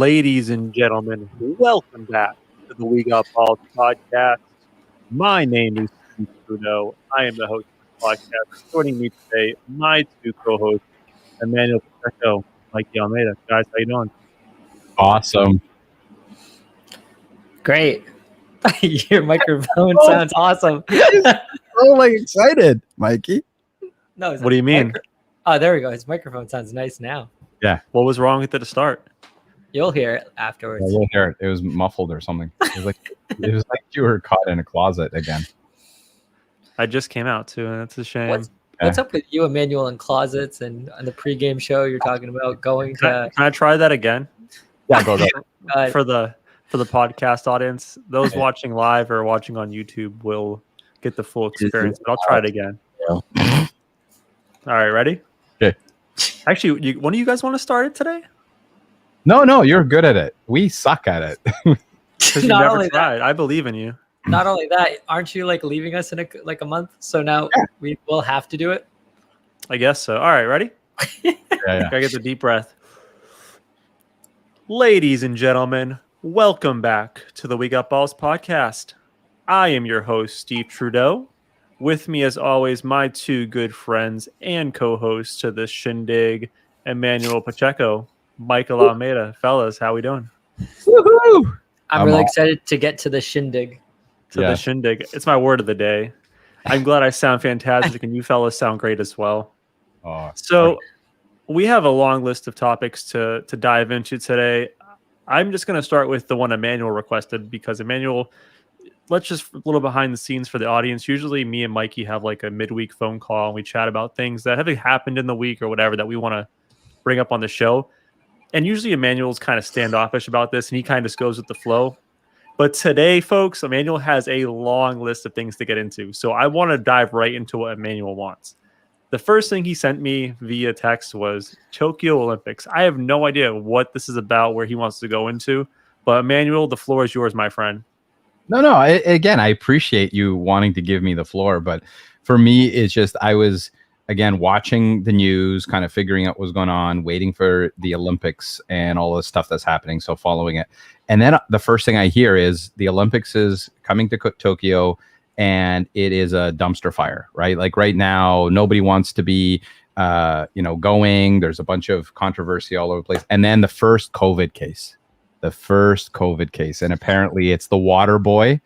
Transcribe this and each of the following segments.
Ladies and gentlemen, welcome back to the We Got Balls podcast. My name is Steve Trudeau. I am the host of the podcast. Joining me today, my two co-hosts, Emmanuel Pacheco, Mikey Almeida. Guys, how you doing? Awesome. Great. Your microphone sounds awesome. So excited, Mikey. No, What do you mean? Oh, there we go. His microphone sounds nice now. Yeah. What was wrong with it to start? You'll hear it afterwards. Yeah, we'll hear it. It was muffled or something. It was like you were caught in a closet again. I just came out too, and it's a shame. What's up with you, Emmanuel, in closets and on the pregame show? You're talking about going to. Can I try that again? Yeah, go. For the podcast audience, those watching live or watching on YouTube will get the full experience, but I'll try it again. Yeah. All right, ready? Okay. Actually, one of you guys want to start it today? No, you're good at it. We suck at it. Because you never tried. I believe in you. Not only that, aren't you leaving us in a month? So now we will have to do it. I guess so. All right, ready? Yeah. Gotta get the deep breath. Ladies and gentlemen, welcome back to the We Got Balls podcast. I am your host, Steve Trudeau. With me, as always, my two good friends and co-hosts to this shindig, Emmanuel Pacheco, Michael Almeida. Fellas, how we doing? Woohoo! I'm really excited to get to the shindig. The shindig. It's my word of the day. I'm glad I sound fantastic, and you fellas sound great as well. So we have a long list of topics to dive into today. I'm just going to start with the one Emmanuel requested because Emmanuel, let's just a little behind the scenes for the audience. Usually me and Mikey have like a midweek phone call and we chat about things that have happened in the week or whatever that we want to bring up on the show. And usually Emmanuel's kind of standoffish about this and he kind of just goes with the flow. But today, folks, Emmanuel has a long list of things to get into. So I want to dive right into what Emmanuel wants. The first thing he sent me via text was Tokyo Olympics. I have no idea what this is about, where he wants to go into. But Emmanuel, the floor is yours, my friend. No. Again, I appreciate you wanting to give me the floor. But for me, it's just I was, again, watching the news, kind of figuring out what's going on, waiting for the Olympics and all the stuff that's happening. So following it. And then the first thing I hear is the Olympics is coming to Tokyo and it is a dumpster fire, right? Like right now, nobody wants to be, going. There's a bunch of controversy all over the place. And then the first COVID case. And apparently it's the water boy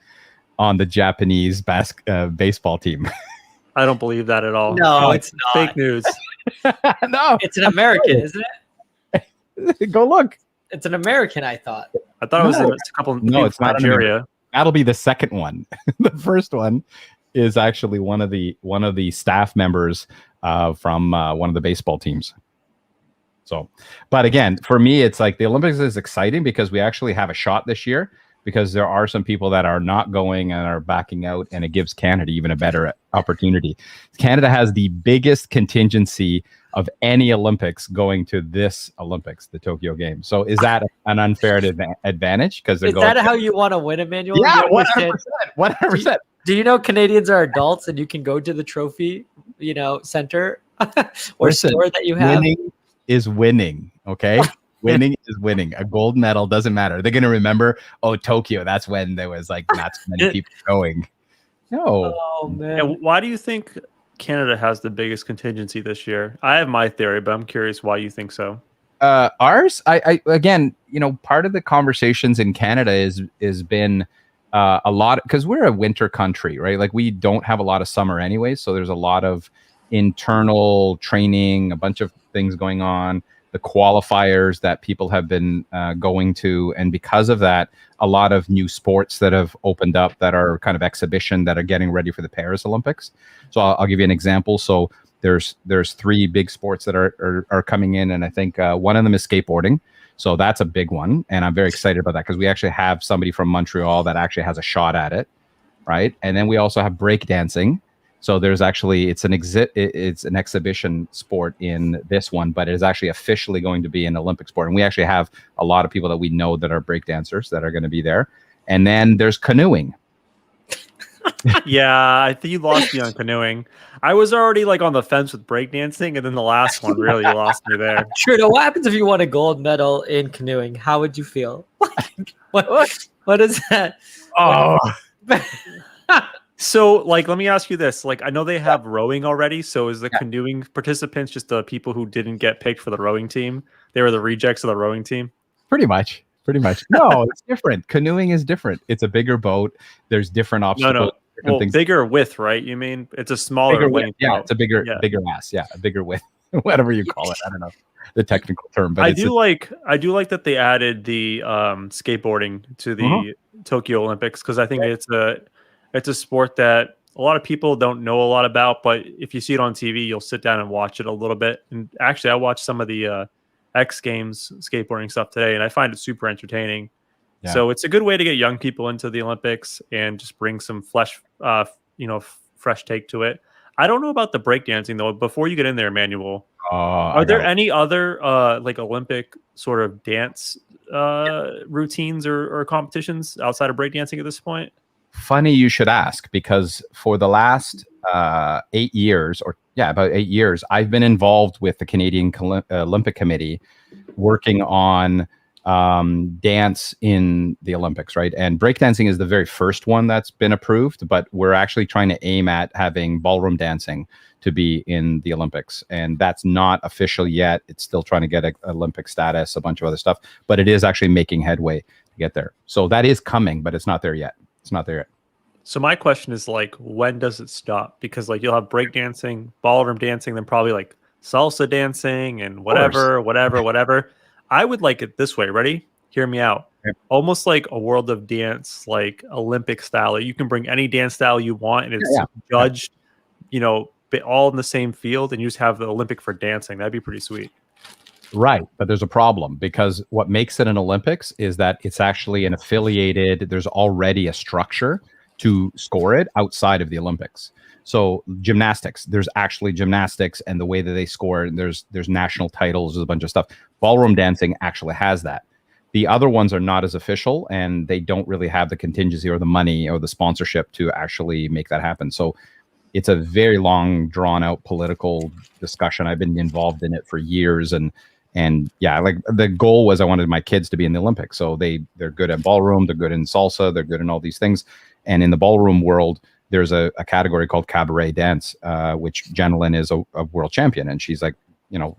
on the Japanese baseball team. I don't believe that at all. No, it's not. Fake news. No, it's an American, isn't it? Go look. It's an American, I thought. I thought it was a couple. No, it's not Nigeria. That'll be the second one. The first one is actually one of the staff members from one of the baseball teams. So, but again, for me, it's like the Olympics is exciting because we actually have a shot this year because there are some people that are not going and are backing out, and it gives Canada even a better opportunity. Canada has the biggest contingency of any Olympics going to this Olympics, the Tokyo Games. So is that an unfair advantage? Because is that how you want to win, Emmanuel? Yeah, 100%. Do you know Canadians are adults and you can go to the trophy, center or store that you have? Winning is winning, okay? Winning is winning. A gold medal doesn't matter. They're going to remember, Tokyo, that's when there was like not so many people going. No. Oh, man. And why do you think Canada has the biggest contingency this year? I have my theory, but I'm curious why you think so. Ours, I again, part of the conversations in Canada is been a lot because we're a winter country, right? Like we don't have a lot of summer anyway, so there's a lot of internal training, a bunch of things going on, the qualifiers that people have been going to, and because of that, a lot of new sports that have opened up that are kind of exhibition that are getting ready for the Paris Olympics. So I'll give you an example. So there's three big sports that are coming in, and I think one of them is skateboarding. So that's a big one, and I'm very excited about that because we actually have somebody from Montreal that actually has a shot at it, right? And then we also have breakdancing. So there's actually it's an exhibition sport in this one, but it is actually officially going to be an Olympic sport. And we actually have a lot of people that we know that are breakdancers that are going to be there. And then there's canoeing. Yeah, I think you lost me on canoeing. I was already like on the fence with breakdancing, and then the last one really lost me there. True. Now, what happens if you won a gold medal in canoeing? How would you feel? What is that? Oh, So, like, let me ask you this. Like, I know they have rowing already. So, is the canoeing participants just the people who didn't get picked for the rowing team? They were the rejects of the rowing team? pretty much. No, it's different. Canoeing is different. It's a bigger boat. There's different obstacles. Well, bigger width, right? You mean it's a smaller bigger length? width. Yeah, it's a bigger ass. Yeah, a bigger width. Whatever you call it. I don't know the technical term, but I do like that they added the skateboarding to the Tokyo Olympics, because I think it's a sport that a lot of people don't know a lot about, but if you see it on TV, you'll sit down and watch it a little bit. And actually, I watched some of the X Games skateboarding stuff today, and I find it super entertaining. Yeah. So it's a good way to get young people into the Olympics and just bring some fresh take to it. I don't know about the breakdancing though. Before you get in there, Emmanuel, are there any other like Olympic sort of dance routines or competitions outside of breakdancing at this point? Funny you should ask, because for the last 8 years, about 8 years, I've been involved with the Canadian Olympic Committee working on dance in the Olympics, right? And breakdancing is the very first one that's been approved, but we're actually trying to aim at having ballroom dancing to be in the Olympics. And that's not official yet. It's still trying to get Olympic status, a bunch of other stuff, but it is actually making headway to get there. So that is coming, but it's not there yet. So my question is, like, when does it stop? Because like you'll have breakdancing, ballroom dancing, then probably like salsa dancing and whatever. I would like it this way. Ready? Hear me out. Yeah. Almost like a world of dance, like Olympic style. You can bring any dance style you want, and it's judged, all in the same field, and you just have the Olympic for dancing. That'd be pretty sweet. Right. But there's a problem, because what makes it an Olympics is that it's actually an affiliated, there's already a structure to score it outside of the Olympics. So gymnastics, there's actually gymnastics, and the way that they score, there's national titles, there's a bunch of stuff. Ballroom dancing actually has that. The other ones are not as official, and they don't really have the contingency or the money or the sponsorship to actually make that happen. So it's a very long, drawn out political discussion. I've been involved in it for years, and yeah, like the goal was I wanted my kids to be in the Olympics. So they're good at ballroom, they're good in salsa, they're good in all these things. And in the ballroom world, there's a category called cabaret dance, which Jenilyn is a world champion, and she's like,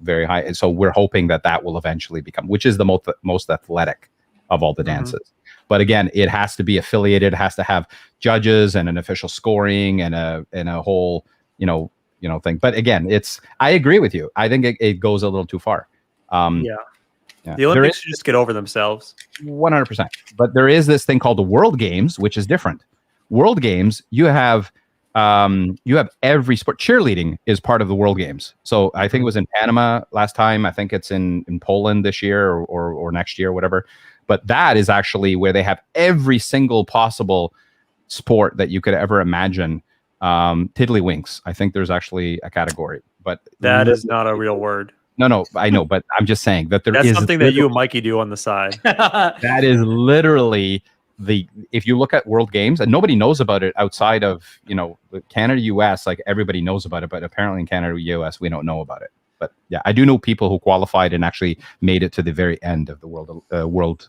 very high. And so we're hoping that will eventually become, which is the most athletic of all the dances. But again, it has to be affiliated, it has to have judges and an official scoring and a whole, thing. But again, I agree with you. I think it goes a little too far. Yeah. The Olympics should just get over themselves. 100%. But there is this thing called the World Games, which is different. World Games, you have every sport. Cheerleading is part of the World Games. So I think it was in Panama last time. I think it's in Poland this year or next year, whatever. But that is actually where they have every single possible sport that you could ever imagine. Tiddlywinks. I think there's actually a category, but that is not a real word. No, I know, but I'm just saying that that's something that you and Mikey do on the side. That is literally if you look at World Games, and nobody knows about it outside of, Canada, US, like everybody knows about it, but apparently in Canada, US, we don't know about it. But yeah, I do know people who qualified and actually made it to the very end of the world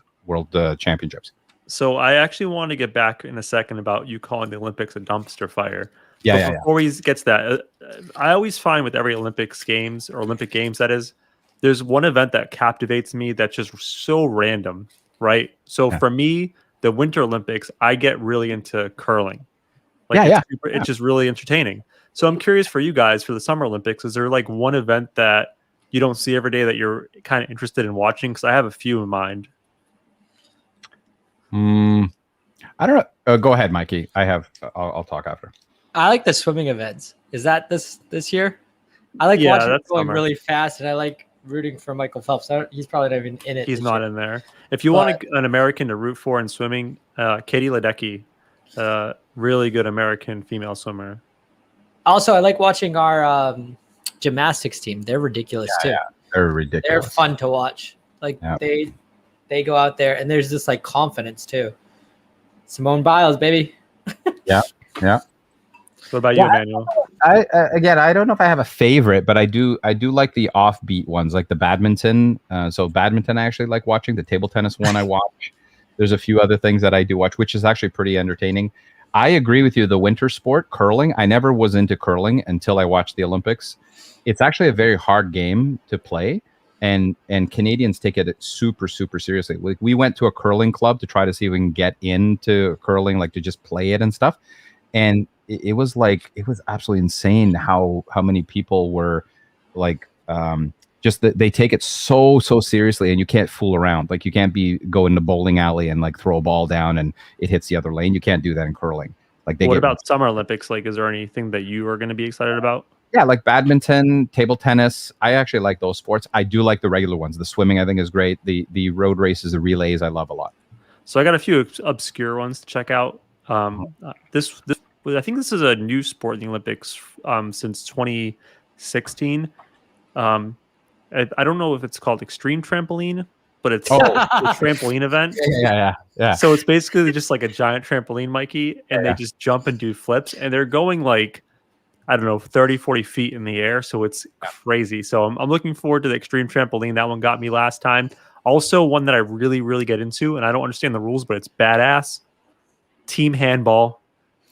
championships. So I actually want to get back in a second about you calling the Olympics a dumpster fire. Yeah. Before we get to that, I always find with every Olympics games or Olympic Games, that is, there's one event that captivates me that's just so random, right? So for me, the Winter Olympics, I get really into curling. It's just really entertaining. So I'm curious for you guys, for the Summer Olympics, is there like one event that you don't see every day that you're kind of interested in watching? Because I have a few in mind. I don't know. Go ahead, Mikey. I'll talk after. I like the swimming events. Is that this year? I like watching it going really fast, and I like rooting for Michael Phelps. He's probably not even in it. He's not in there. If you want an American to root for in swimming, Katie Ledecky, really good American female swimmer. Also, I like watching our gymnastics team. They're ridiculous too. Yeah, they're ridiculous. They're fun to watch. Like they go out there, and there's this like confidence too. Simone Biles, baby. Yeah. Yeah. What about you, Emmanuel? I don't know if I have a favorite, but I do like the offbeat ones, like the badminton. So badminton, I actually like watching. The table tennis one I watch. There's a few other things that I do watch, which is actually pretty entertaining. I agree with you. The winter sport, curling. I never was into curling until I watched the Olympics. It's actually a very hard game to play, and Canadians take it super, super seriously. We went to a curling club to try to see if we can get into curling, like to just play it and stuff. And it was absolutely insane how many people were like just that they take it so seriously, and you can't fool around. Like you can't go in the bowling alley and like throw a ball down and it hits the other lane. You can't do that in curling. Like what about Summer Olympics? Like, is there anything that you are going to be excited about? Yeah, like badminton, table tennis. I actually like those sports. I do like the regular ones. The swimming I think is great. The road races, the relays, I love a lot. So I got a few obscure ones to check out. This I think this is a new sport in the Olympics since 2016. I don't know if it's called extreme trampoline, but it's a trampoline event. Yeah. So it's basically just like a giant trampoline, Mikey, and they just jump and do flips, and they're going like, I don't know, 30, 40 feet in the air. So it's crazy. So I'm looking forward to the extreme trampoline. That one got me last time. Also, one that I really, really get into, and I don't understand the rules, but it's badass. Team handball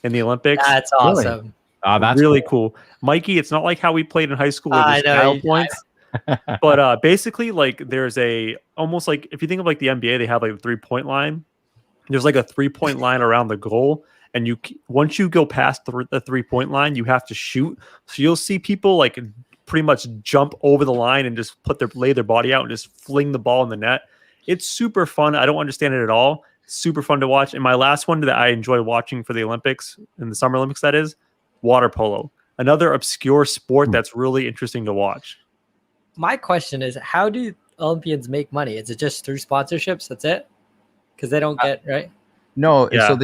in the Olympics. That's awesome. Really? That's really cool. Mikey, it's not like how we played in high school with the style points. But basically, like there's almost like if you think of like the NBA, they have like a 3-point line. There's like a 3-point line around the goal, and once you go past the 3-point line, you have to shoot. So you'll see people like pretty much jump over the line and just lay their body out and just fling the ball in the net. It's super fun. I don't understand it at all. Super fun to watch. And my last one that I enjoy watching for the Olympics, in the Summer Olympics, that is water polo. Another obscure sport that's really interesting to watch. My question is, how do Olympians make money? Is it just through sponsorships? That's it? Because they don't get, right? No, so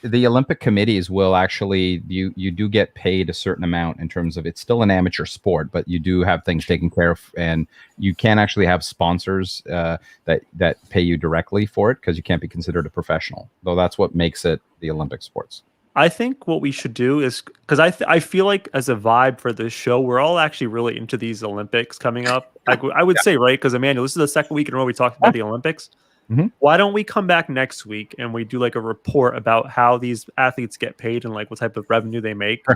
the Olympic committees will actually, you do get paid a certain amount in terms of, it's still an amateur sport, but you do have things taken care of, and you can actually have sponsors that pay you directly for it, because you can't be considered a professional, though that's what makes it the Olympic sports. I think what we should do is, because I feel like as a vibe for this show, we're all actually really into these Olympics coming up. Like I would say, right? Because Emmanuel, this is the second week in a row we talked about the Olympics. Mm-hmm. Why don't we come back next week and we do like a report about how these athletes get paid and like what type of revenue they make?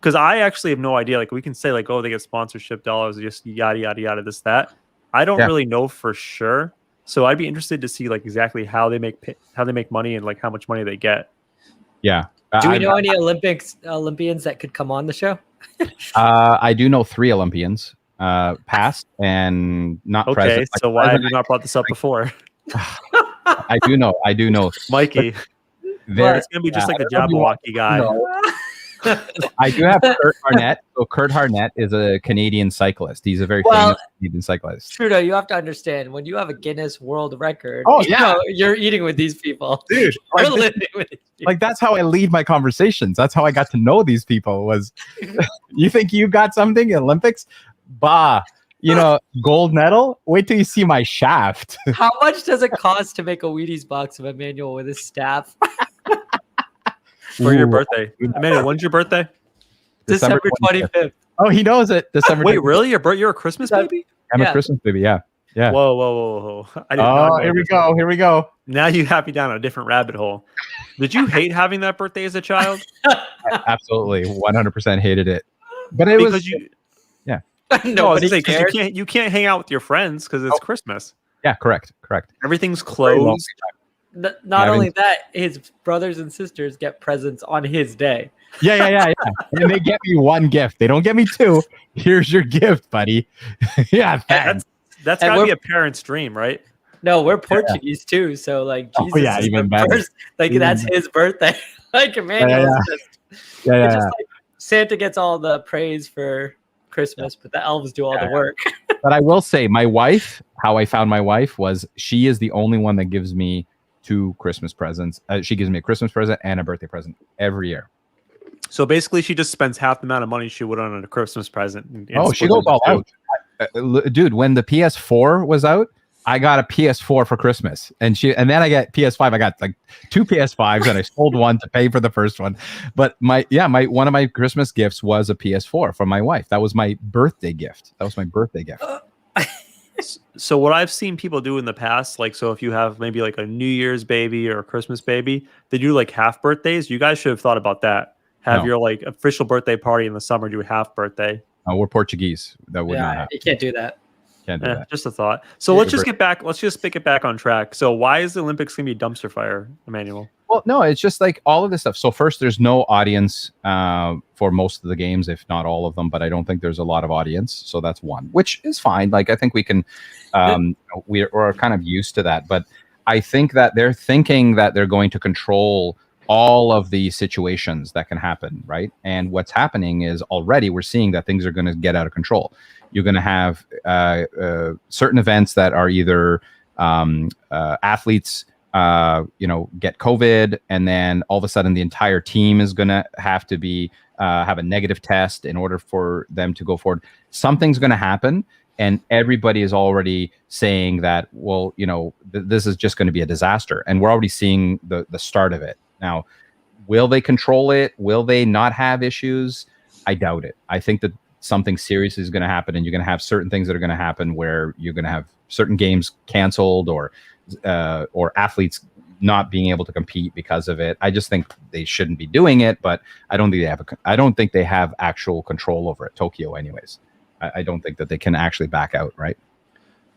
Because I actually have no idea. Like we can say like, oh, they get sponsorship dollars, just yada yada yada, this that. I don't really know for sure. So I'd be interested to see like exactly how they make money and like how much money they get. Yeah. Do we know any Olympians that could come on the show? I do know 3 Olympians, past and not present. Okay, so why have you not brought this up before? I do know, Mikey. It's gonna be just like the Jabberwocky guy. I do have Kurt Harnett. So Kurt Harnett is a Canadian cyclist. He's a very famous Canadian cyclist. Trudeau, you have to understand, when you have a Guinness World Record, you're eating with these people. Dude, you're living with these people. Like that's how I lead my conversations. That's how I got to know these people. Was you think you got something Olympics? Bah. Gold medal? Wait till you see my shaft. How much does it cost to make a Wheaties box of Emmanuel with his staff? For your birthday. Emmanuel, when's your birthday? December 25th. Oh, he knows it. December. Wait, 25th. Really? You're a Christmas baby? I'm a Christmas baby, yeah. Whoa. Here we go. Now you have me down a different rabbit hole. Did you hate having that birthday as a child? Absolutely. 100% hated it. But it was... No, I was say, because you can't hang out with your friends because it's Christmas. Yeah, correct. Everything's closed. Not only that, his brothers and sisters get presents on his day. Yeah. And they get me 1 gift. They don't get me 2. Here's your gift, buddy. Yeah, that's gotta be a parent's dream, right? No, we're Portuguese too, so like Jesus is even the better. first, like that's his birthday. Like Emmanuel, it's just like Santa gets all the praise for Christmas, but the elves do all the work. But I will say, my wife, how I found my wife was she is the only one that gives me 2 Christmas presents. She gives me a Christmas present and a birthday present every year. So basically, she just spends half the amount of money she would on a Christmas present. She goes all out. Dude, when the PS4 was out, I got a PS4 for Christmas, and then I got PS5. I got like 2 PS5s, and I sold one to pay for the first one. But one of my Christmas gifts was a PS4 from my wife. That was my birthday gift. So what I've seen people do in the past, like, so if you have maybe like a New Year's baby or a Christmas baby, they do like half birthdays. You guys should have thought about that. Have your like official birthday party in the summer, do a half birthday. We're Portuguese. That would not happen. You can't do that. Can't do that. Just a thought. So let's just pick it back on track. So why is the Olympics going to be a dumpster fire, Emmanuel? Well, no, it's just like all of this stuff. So first, there's no audience for most of the games, if not all of them, but I don't think there's a lot of audience. So that's one, which is fine. Like, I think we can, we're kind of used to that. But I think that they're thinking that they're going to control all of the situations that can happen, right? And what's happening is already we're seeing that things are going to get out of control. You're going to have certain events that are either athletes, get COVID, and then all of a sudden the entire team is going to have to be have a negative test in order for them to go forward. Something's going to happen, and everybody is already saying that, well, this is just going to be a disaster, and we're already seeing the start of it. Now, will they control it? Will they not have issues? I doubt it. I think that something serious is going to happen, and you're going to have certain things that are going to happen where you're going to have certain games canceled or athletes not being able to compete because of it. I just think they shouldn't be doing it, but I don't think they have actual control over it. Tokyo, anyways. I don't think that they can actually back out, right?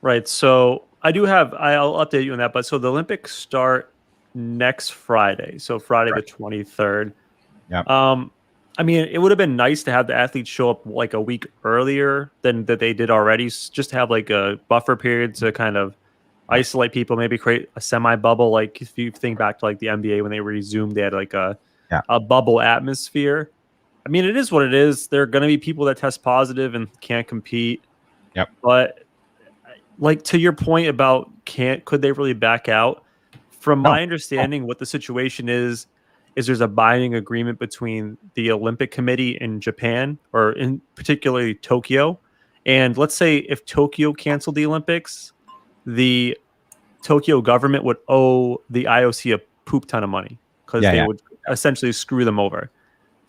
Right. So I'll update you on that. But so the Olympics start next Friday. So Friday the 23rd. Yeah. I mean, it would have been nice to have the athletes show up like a week earlier than that they did already, just to have like a buffer period to kind of isolate people, maybe create a semi-bubble. Like if you think back to like the NBA when they resumed, they had like a bubble atmosphere. I mean, it is what it is. There are going to be people that test positive and can't compete. Yep. But like to your point about could they really back out? From my understanding, what the situation is there's a binding agreement between the Olympic Committee in Japan, or in particularly Tokyo. And let's say if Tokyo canceled the Olympics, the Tokyo government would owe the IOC a poop ton of money because they would essentially screw them over.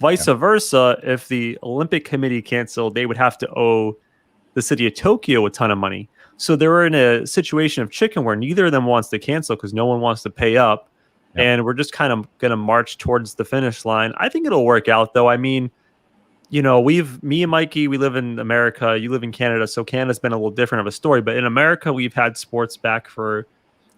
Vice versa, if the Olympic Committee canceled, they would have to owe the city of Tokyo a ton of money. So they were in a situation of chicken where neither of them wants to cancel because no one wants to pay up. Yep. And we're just kind of going to march towards the finish line. I think it'll work out, though. I mean, me and Mikey, we live in America. You live in Canada. So Canada's been a little different of a story. But in America, we've had sports back for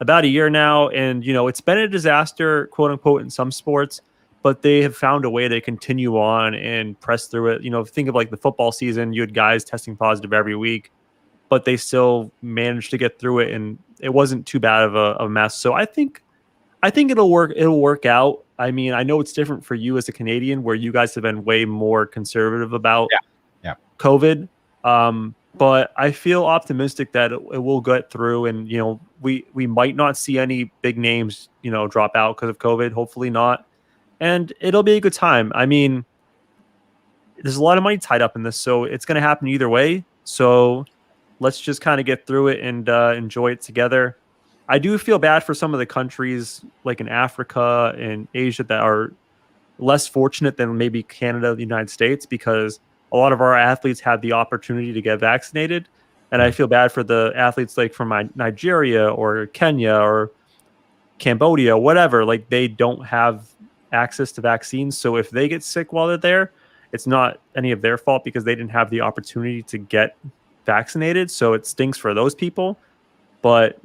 about a year now. And, it's been a disaster, quote unquote, in some sports. But they have found a way to continue on and press through it. Think of like the football season. You had guys testing positive every week, but they still managed to get through it. And it wasn't too bad of a mess. So I think it'll work. It'll work out. I mean, I know it's different for you as a Canadian, where you guys have been way more conservative about COVID. But I feel optimistic that it will get through, and we might not see any big names drop out because of COVID. Hopefully not, and it'll be a good time. I mean, there's a lot of money tied up in this, so it's going to happen either way. So let's just kind of get through it and enjoy it together. I do feel bad for some of the countries like in Africa and Asia that are less fortunate than maybe Canada, the United States, because a lot of our athletes had the opportunity to get vaccinated. And I feel bad for the athletes like from Nigeria or Kenya or Cambodia, whatever. Like they don't have access to vaccines. So if they get sick while they're there, it's not any of their fault because they didn't have the opportunity to get vaccinated. So it stinks for those people. But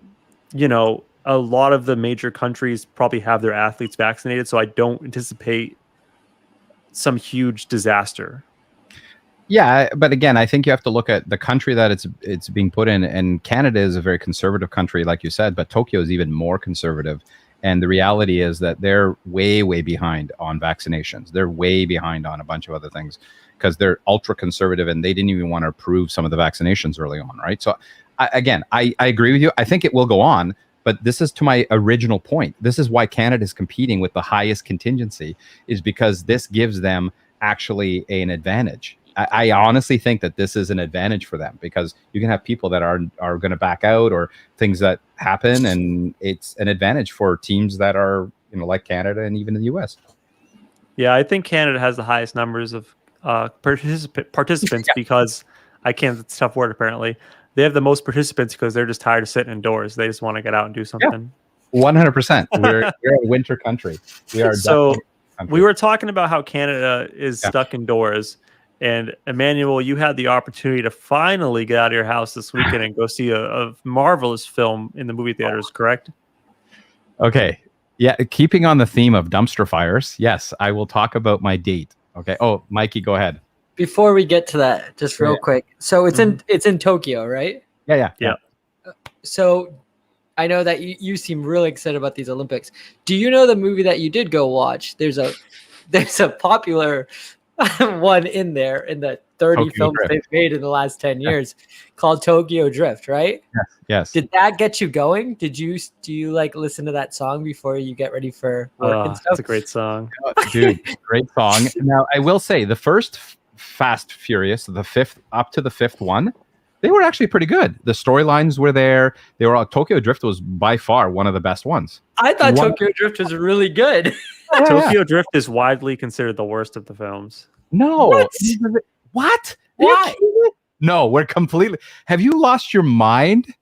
a lot of the major countries probably have their athletes vaccinated, so I don't anticipate some huge disaster. Yeah, but again, I think you have to look at the country that it's being put in, and Canada is a very conservative country, like you said, but Tokyo is even more conservative. And the reality is that they're way, way behind on vaccinations. They're way behind on a bunch of other things because they're ultra conservative, and they didn't even want to approve some of the vaccinations early on, right? So I agree with you. I think it will go on, but this is to my original point. This is why Canada is competing with the highest contingency, is because this gives them actually an advantage. I honestly think that this is an advantage for them because you can have people that are going to back out or things that happen, and it's an advantage for teams that are like Canada and even the US. Yeah, I think Canada has the highest numbers of participants because I can't. It's a tough word. Apparently, they have the most participants because they're just tired of sitting indoors. They just want to get out and do something. 100%. We're a winter country. We are. So we were talking about how Canada is stuck indoors, and Emmanuel, you had the opportunity to finally get out of your house this weekend and go see a marvelous film in the movie theaters. Correct? Okay. Yeah. Keeping on the theme of dumpster fires. Yes, I will talk about my date. Okay. Oh, Mikey, go ahead. Before we get to that, just real quick. So it's in Tokyo, right? Yeah. So I know that you seem really excited about these Olympics. Do you know the movie that you did go watch? There's a popular one in there in the 30 Tokyo films Drift. they've made in the last 10 years called Tokyo Drift, right? Yes. Did that get you going? Do you like listen to that song before you get ready for work and stuff? It's a great song. Dude, great song. Now, I will say the first Fast Furious, the fifth up to the fifth one, they were actually pretty good. The storylines were there. They were all, Tokyo Drift was by far one of the best ones. I thought Tokyo Drift was really good. Tokyo Drift is widely considered the worst of the films. No. What? Why? No, we're completely. Have you lost your mind?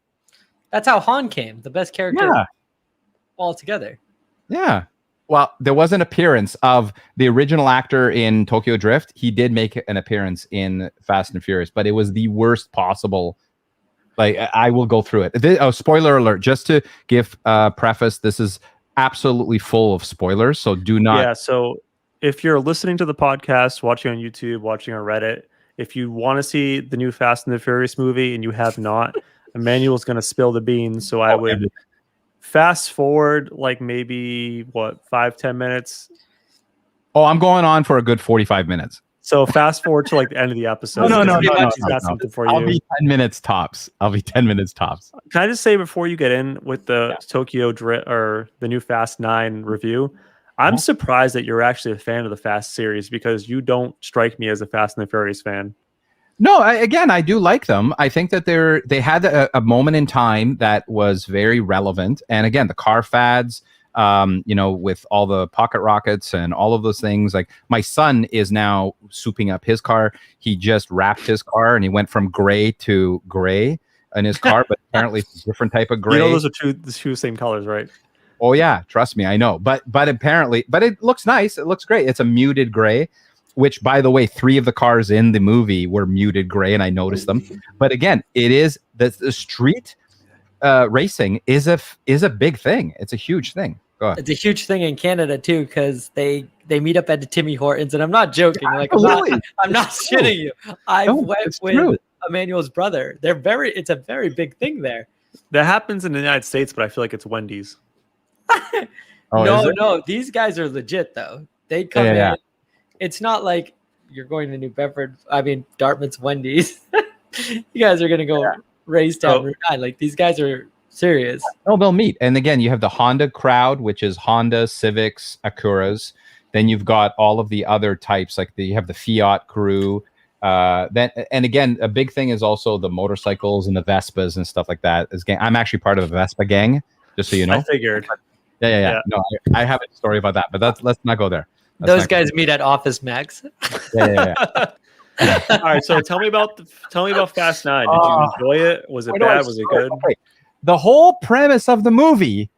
That's how Han came, the best character altogether. Yeah. Well, there was an appearance of the original actor in Tokyo Drift. He did make an appearance in Fast and Furious, but it was the worst possible. Like, I will go through it. Spoiler alert, just to give preface, this is absolutely full of spoilers, so do not. Yeah, so if you're listening to the podcast, watching on YouTube, watching on Reddit, if you want to see the new Fast and the Furious movie and you have not, Emmanuel's going to spill the beans, so I would fast forward like maybe 5-10 minutes. Oh, I'm going on for a good 45 minutes. So fast forward to like the end of the episode. No. Something for you. I'll be 10 minutes tops. Can I just say before you get in with the Tokyo Drift or the new Fast 9 review, I'm surprised that you're actually a fan of the Fast series because you don't strike me as a Fast and the Furious fan. No, I do like them. I think that they had a moment in time that was very relevant. And again, the car fads, with all the pocket rockets and all of those things. Like my son is now souping up his car. He just wrapped his car and he went from gray to gray in his car, but apparently it's a different type of gray. Those are the two same colors, right? Oh yeah, trust me, I know. But apparently, it looks nice. It looks great. It's a muted gray. Which, by the way, 3 of the cars in the movie were muted gray, and I noticed them. But again, it is the street racing is a big thing. It's a huge thing. Go ahead. It's a huge thing in Canada too because they meet up at the Timmy Hortons, and I'm not joking. Like I'm not shitting you. I went with Emmanuel's brother. It's a very big thing there. That happens in the United States, but I feel like it's Wendy's. No, these guys are legit though. They come in. Yeah. It's not like you're going to New Bedford. I mean, Dartmouth's Wendy's. You guys are going to go race down Route 9. Like, these guys are serious. Oh, they'll meet. And again, you have the Honda crowd, which is Honda, Civics, Acuras. Then you've got all of the other types, like you have the Fiat crew. And again, a big thing is also the motorcycles and the Vespas and stuff like that. I'm actually part of a Vespa gang, just so you know. I figured. Yeah. No, I have a story about that, but let's not go there. Those guys meet at Office Max. Yeah. All right, so tell me about Fast 9. Did you enjoy it? Was it bad? Was it good? Okay. The whole premise of the movie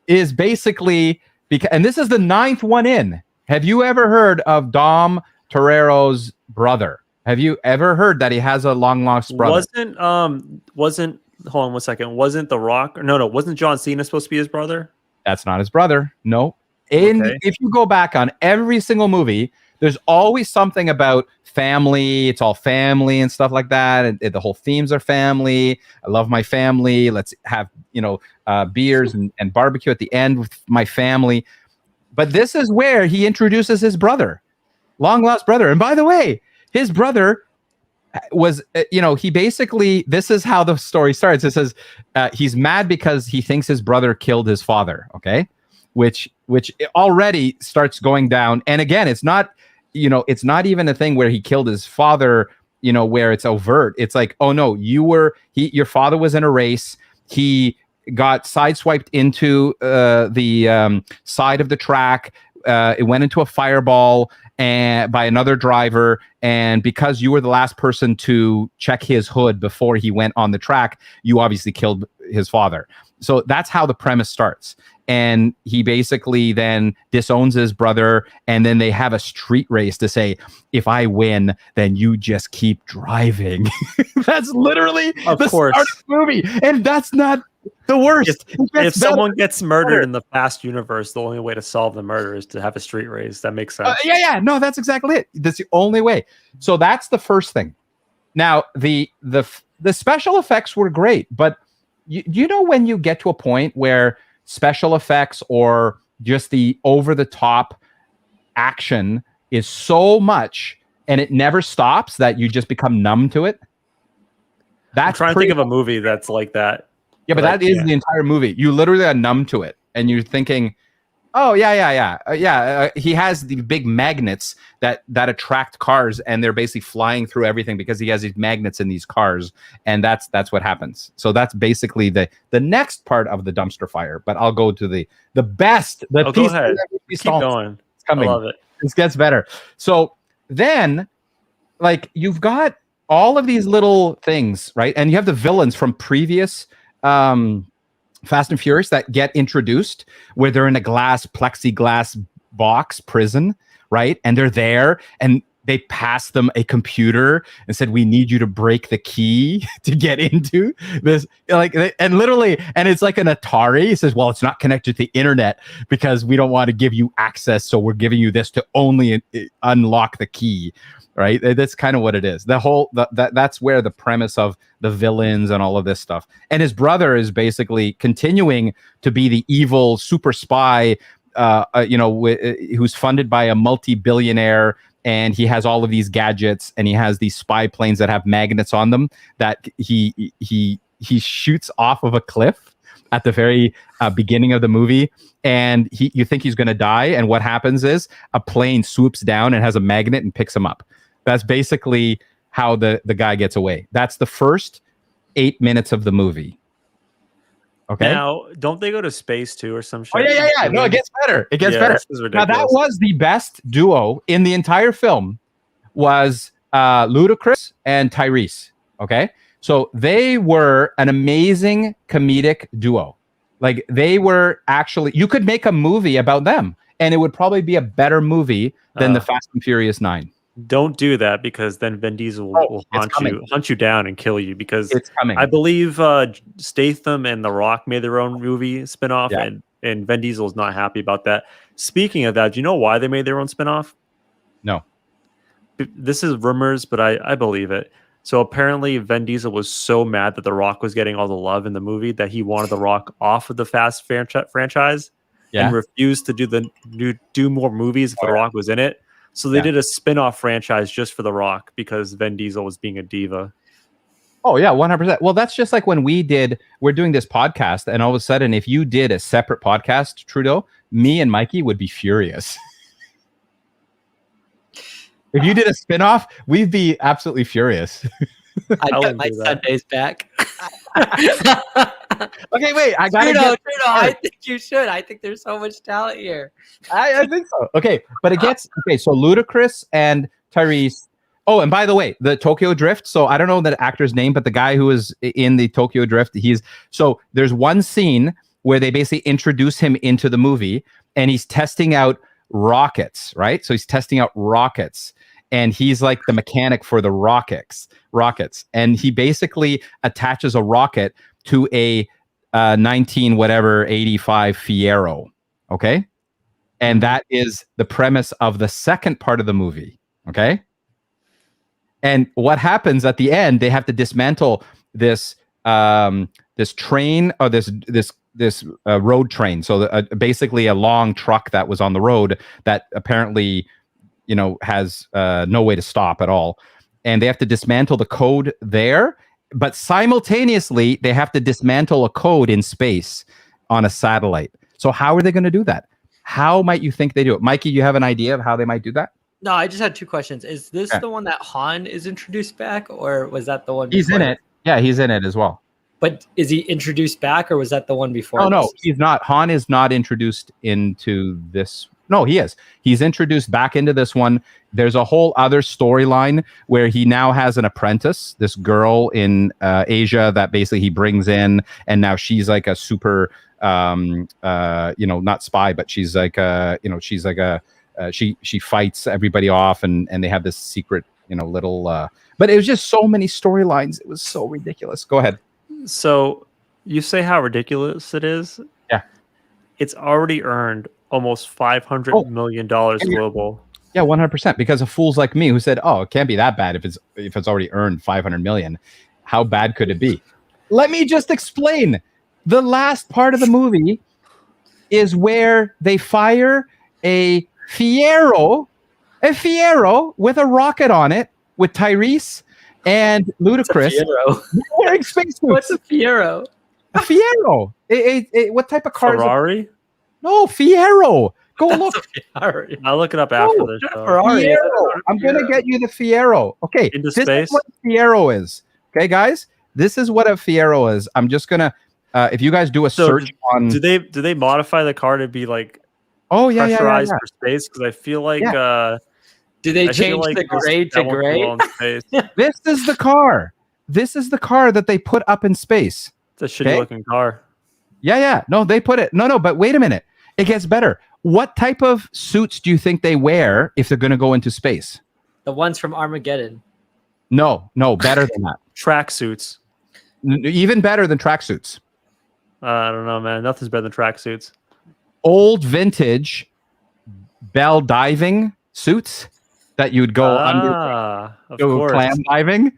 is basically and this is the 9th one in. Have you ever heard of Dom Toretto's brother? Have you ever heard that he has a long lost brother? Wasn't hold on one second. Wasn't The Rock? No. Wasn't John Cena supposed to be his brother? That's not his brother. No. If you go back on every single movie, there's always something about family. It's all family and stuff like that. And the whole themes are family. I love my family. Let's have, beers and barbecue at the end with my family. But this is where he introduces his brother, long lost brother. And by the way, his brother was, he basically, this is how the story starts. It says he's mad because he thinks his brother killed his father. Okay. Which already starts going down. And again, it's not it's not even a thing where he killed his father, where it's overt. It's like, oh no, your father was in a race. He got sideswiped into the side of the track. It went into a fireball and by another driver. And because you were the last person to check his hood before he went on the track, you obviously killed his father. So that's how the premise starts. And he basically then disowns his brother. And then they have a street race to say, if I win, then you just keep driving. That's literally the start of the movie. And that's not the worst. If someone gets murdered in the Fast universe, the only way to solve the murder is to have a street race. That makes sense. No, that's exactly it. That's the only way. So that's the first thing. Now, the special effects were great, but you know when you get to a point where special effects or just the over-the-top action is so much and it never stops that you just become numb to it? I'm trying to think of a movie that's like that. Yeah, but that is the entire movie. You literally are numb to it, and you're thinking, "Oh yeah." He has the big magnets that attract cars, and they're basically flying through everything because he has these magnets in these cars, and that's what happens. So that's basically the next part of the dumpster fire. But I'll go to the best. Go ahead. Keep going. It's coming. I love it. This gets better. So then, like, you've got all of these little things, right? And you have the villains from previous Fast and Furious that get introduced where they're in a plexiglass box prison, right? And they're there and they passed them a computer and said, we need you to break the key to get into this. And literally, and it's like an Atari. It says, well, it's not connected to the internet because we don't want to give you access. So we're giving you this to only unlock the key. Right, that's kind of what it is. That's where the premise of the villains and all of this stuff. And his brother is basically continuing to be the evil super spy, who's funded by a multi-billionaire, and he has all of these gadgets, and he has these spy planes that have magnets on them that he shoots off of a cliff at the very beginning of the movie, and you think he's going to die, and what happens is a plane swoops down and has a magnet and picks him up. That's basically how the guy gets away. That's the first 8 minutes of the movie. Okay. Now, don't they go to space too or some shit? Oh, yeah. No, it gets better. It gets better. Now, that was the best duo in the entire film was Ludacris and Tyrese. Okay. So they were an amazing comedic duo. Like they were actually, you could make a movie about them and it would probably be a better movie than the Fast and Furious 9. Don't do that because then Vin Diesel will hunt you down and kill you because it's coming. I believe Statham and The Rock made their own movie spinoff and Vin Diesel is not happy about that. Speaking of that, do you know why they made their own spinoff? No. This is rumors, but I believe it. So apparently Vin Diesel was so mad that The Rock was getting all the love in the movie that he wanted The Rock off of the Fast franchise and refused to do more movies if The Rock was in it. So they did a spin-off franchise just for The Rock because Vin Diesel was being a diva. Oh, yeah, 100%. Well, that's just like when we're doing this podcast, and all of a sudden, if you did a separate podcast, Trudeau, me and Mikey would be furious. If you did a spin-off, we'd be absolutely furious. I got my Sundays back. Okay, wait. I got Trudeau, I think you should. I think there's so much talent here. I think so. Okay, but it gets so Ludacris and Tyrese. Oh, and by the way, the Tokyo Drift. So I don't know that actor's name, but the guy who is in the Tokyo Drift, there's one scene where they basically introduce him into the movie, and he's testing out rockets, right? So he's testing out rockets, and he's like the mechanic for the rockets, and he basically attaches a rocket to a 85 Fiero, okay? And that is the premise of the second part of the movie, okay? And what happens at the end, they have to dismantle this train or this road train. So basically a long truck that was on the road that apparently, has no way to stop at all. And they have to dismantle the code there, but simultaneously they have to dismantle a code in space on a satellite. So how are they going to do that? How might you think they do it? Mikey, you have an idea of how they might do that? No, I just had two questions. Is this the one that Han is introduced back, or was that the one? He's in it. Yeah, he's in it as well. But is he introduced back, or was that the one before? No, he's not. Han is not introduced into this. No, he is. He's introduced back into this one. There's a whole other storyline where he now has an apprentice, this girl in Asia that basically he brings in, and now she's like a super, not spy, but she's like she's like a she fights everybody off, and they have this secret, little. But it was just so many storylines. It was so ridiculous. Go ahead. So you say how ridiculous it is. Yeah. It's already earned almost $500 million global. Yeah, 100%. Because of fools like me who said, "Oh, it can't be that bad if it's already earned 500 million. How bad could it be?" Let me just explain. The last part of the movie is where they fire a Fiero with a rocket on it with Tyrese and Ludacris wearing spacesuits. What's a Fiero? A Fiero. What type of car? Ferrari? Is it? No, Fiero. Go look. I'll look it up after this. Fiero. I'm gonna get you the Fiero. Okay, into this space. is what a Fiero is. Okay, guys, this is what a Fiero is. I'm just gonna. If you guys do a search on, do they modify the car to be like pressurized for space? Because I feel like do they change the gray to gray? This is the car. This is the car that they put up in space. It's a shitty looking car. Yeah. No, they put it. No. But wait a minute. It gets better. What type of suits do you think they wear if they're going to go into space? The ones from Armageddon. No, better than that. Track suits. Even better than tracksuits. I don't know, man. Nothing's better than tracksuits. Old vintage Bell diving suits that you'd go under, clam diving,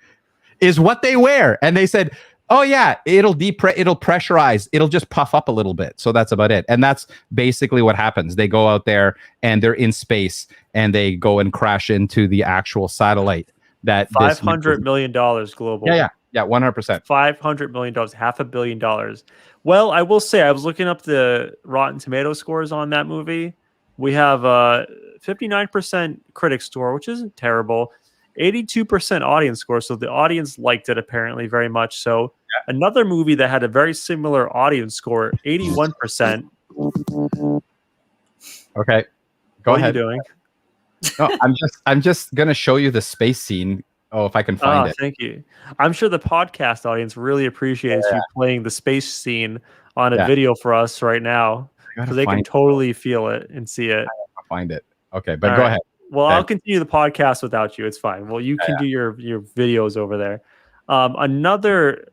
is what they wear. And they said, "Oh yeah, it'll pressurize. It'll just puff up a little bit." So that's about it. And that's basically what happens. They go out there and they're in space and they go and crash into the actual satellite. That $500 million global. Yeah, 100%. $500 million, $500 million. Well, I will say, I was looking up the Rotten Tomato scores on that movie. We have 59% critic score, which isn't terrible. 82% audience score, so the audience liked it apparently very much. So another movie that had a very similar audience score, 81%. Okay, go ahead. What are you doing? No, I'm just gonna show you the space scene. Oh, if I can find it. Thank you. I'm sure the podcast audience really appreciates you playing the space scene on a video for us right now, so they can totally feel it and see it. I'll find it. Okay, but go ahead. Well, I'll continue the podcast without you. It's fine. Well, you can do your videos over there. Another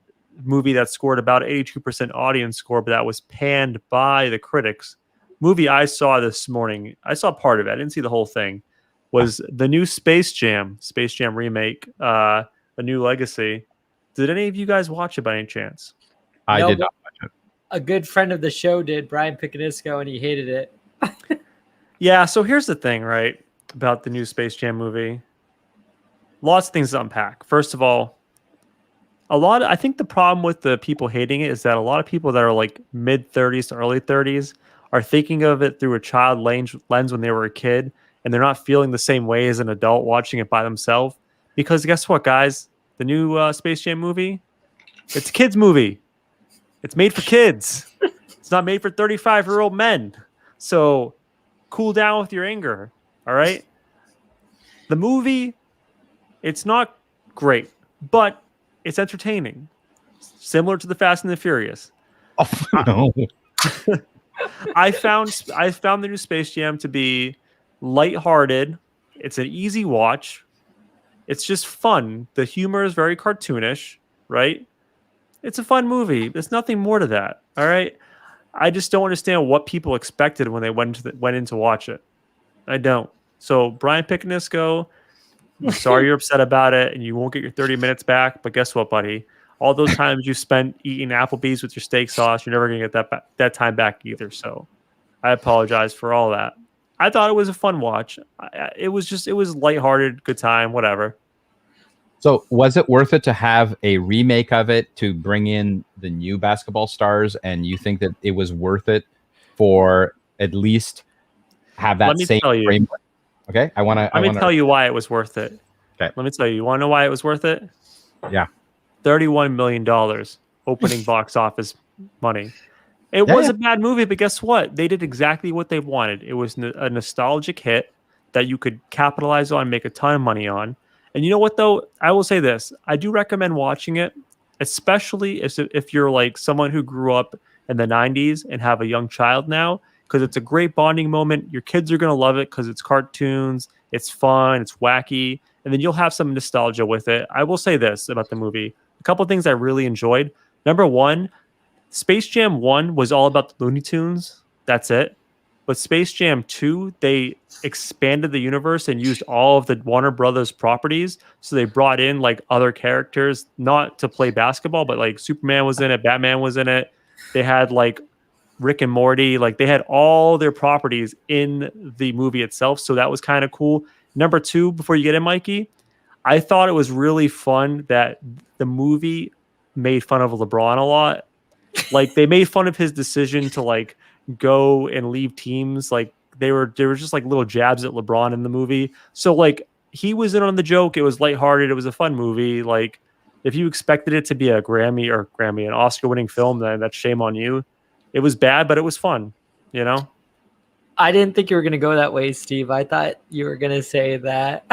movie that scored about 82% audience score, but that was panned by the critics. Movie I saw this morning. I saw part of it. I didn't see the whole thing. Was the new Space Jam remake, A New Legacy. Did any of you guys watch it by any chance? I did not watch it. A good friend of the show did, Brian Picanisco, and he hated it. Yeah, so here's the thing, right, about the new Space Jam movie. Lots of things to unpack. First of all, I think the problem with the people hating it is that a lot of people that are like mid-30s to early 30s are thinking of it through a child lens when they were a kid, and they're not feeling the same way as an adult watching it by themselves. Because guess what, guys? The new Space Jam movie, it's a kid's movie. It's made for kids. It's not made for 35-year-old men. So cool down with your anger, all right? The movie, it's not great, but it's entertaining. Similar to the Fast and the Furious. Oh, no. I found the new Space Jam to be lighthearted. It's an easy watch. It's just fun. The humor is very cartoonish, right? It's a fun movie. There's nothing more to that. All right. I just don't understand what people expected when they went in to watch it. I don't. So Brian Picanisco, I'm sorry you're upset about it, and you won't get your 30 minutes back. But guess what, buddy? All those times you spent eating Applebee's with your steak sauce, you're never gonna get that time back either. So I apologize for all that. I thought it was a fun watch. It was lighthearted, good time, whatever. So was it worth it to have a remake of it to bring in the new basketball stars? And you think that it was worth it for at least have that same framework? Okay, I want to. Let me tell you why it was worth it. Okay, let me tell you. You want to know why it was worth it? Yeah, $31 million opening box office money. It was a bad movie, but guess what? They did exactly what they wanted. It was a nostalgic hit that you could capitalize on, make a ton of money on. And you know what, though? I will say this. I do recommend watching it, especially if you're like someone who grew up in the 90s and have a young child now, because it's a great bonding moment. Your kids are going to love it because it's cartoons, it's fun, it's wacky, and then you'll have some nostalgia with it. I will say this about the movie. A couple of things I really enjoyed. Number one, Space Jam 1 was all about the Looney Tunes. That's it. But Space Jam 2, they expanded the universe and used all of the Warner Brothers properties. So they brought in like other characters, not to play basketball, but like Superman was in it, Batman was in it. They had like Rick and Morty, like they had all their properties in the movie itself. So that was kind of cool. Number two, before you get in, Mikey, I thought it was really fun that the movie made fun of LeBron a lot. Like they made fun of his decision to like go and leave teams. Like they were just like little jabs at LeBron in the movie. So like he was in on the joke. It was lighthearted. It was a fun movie. Like if you expected it to be an Oscar winning film, then that's shame on you. It was bad, but it was fun, you know? I didn't think you were going to go that way, Steve. I thought you were going to say that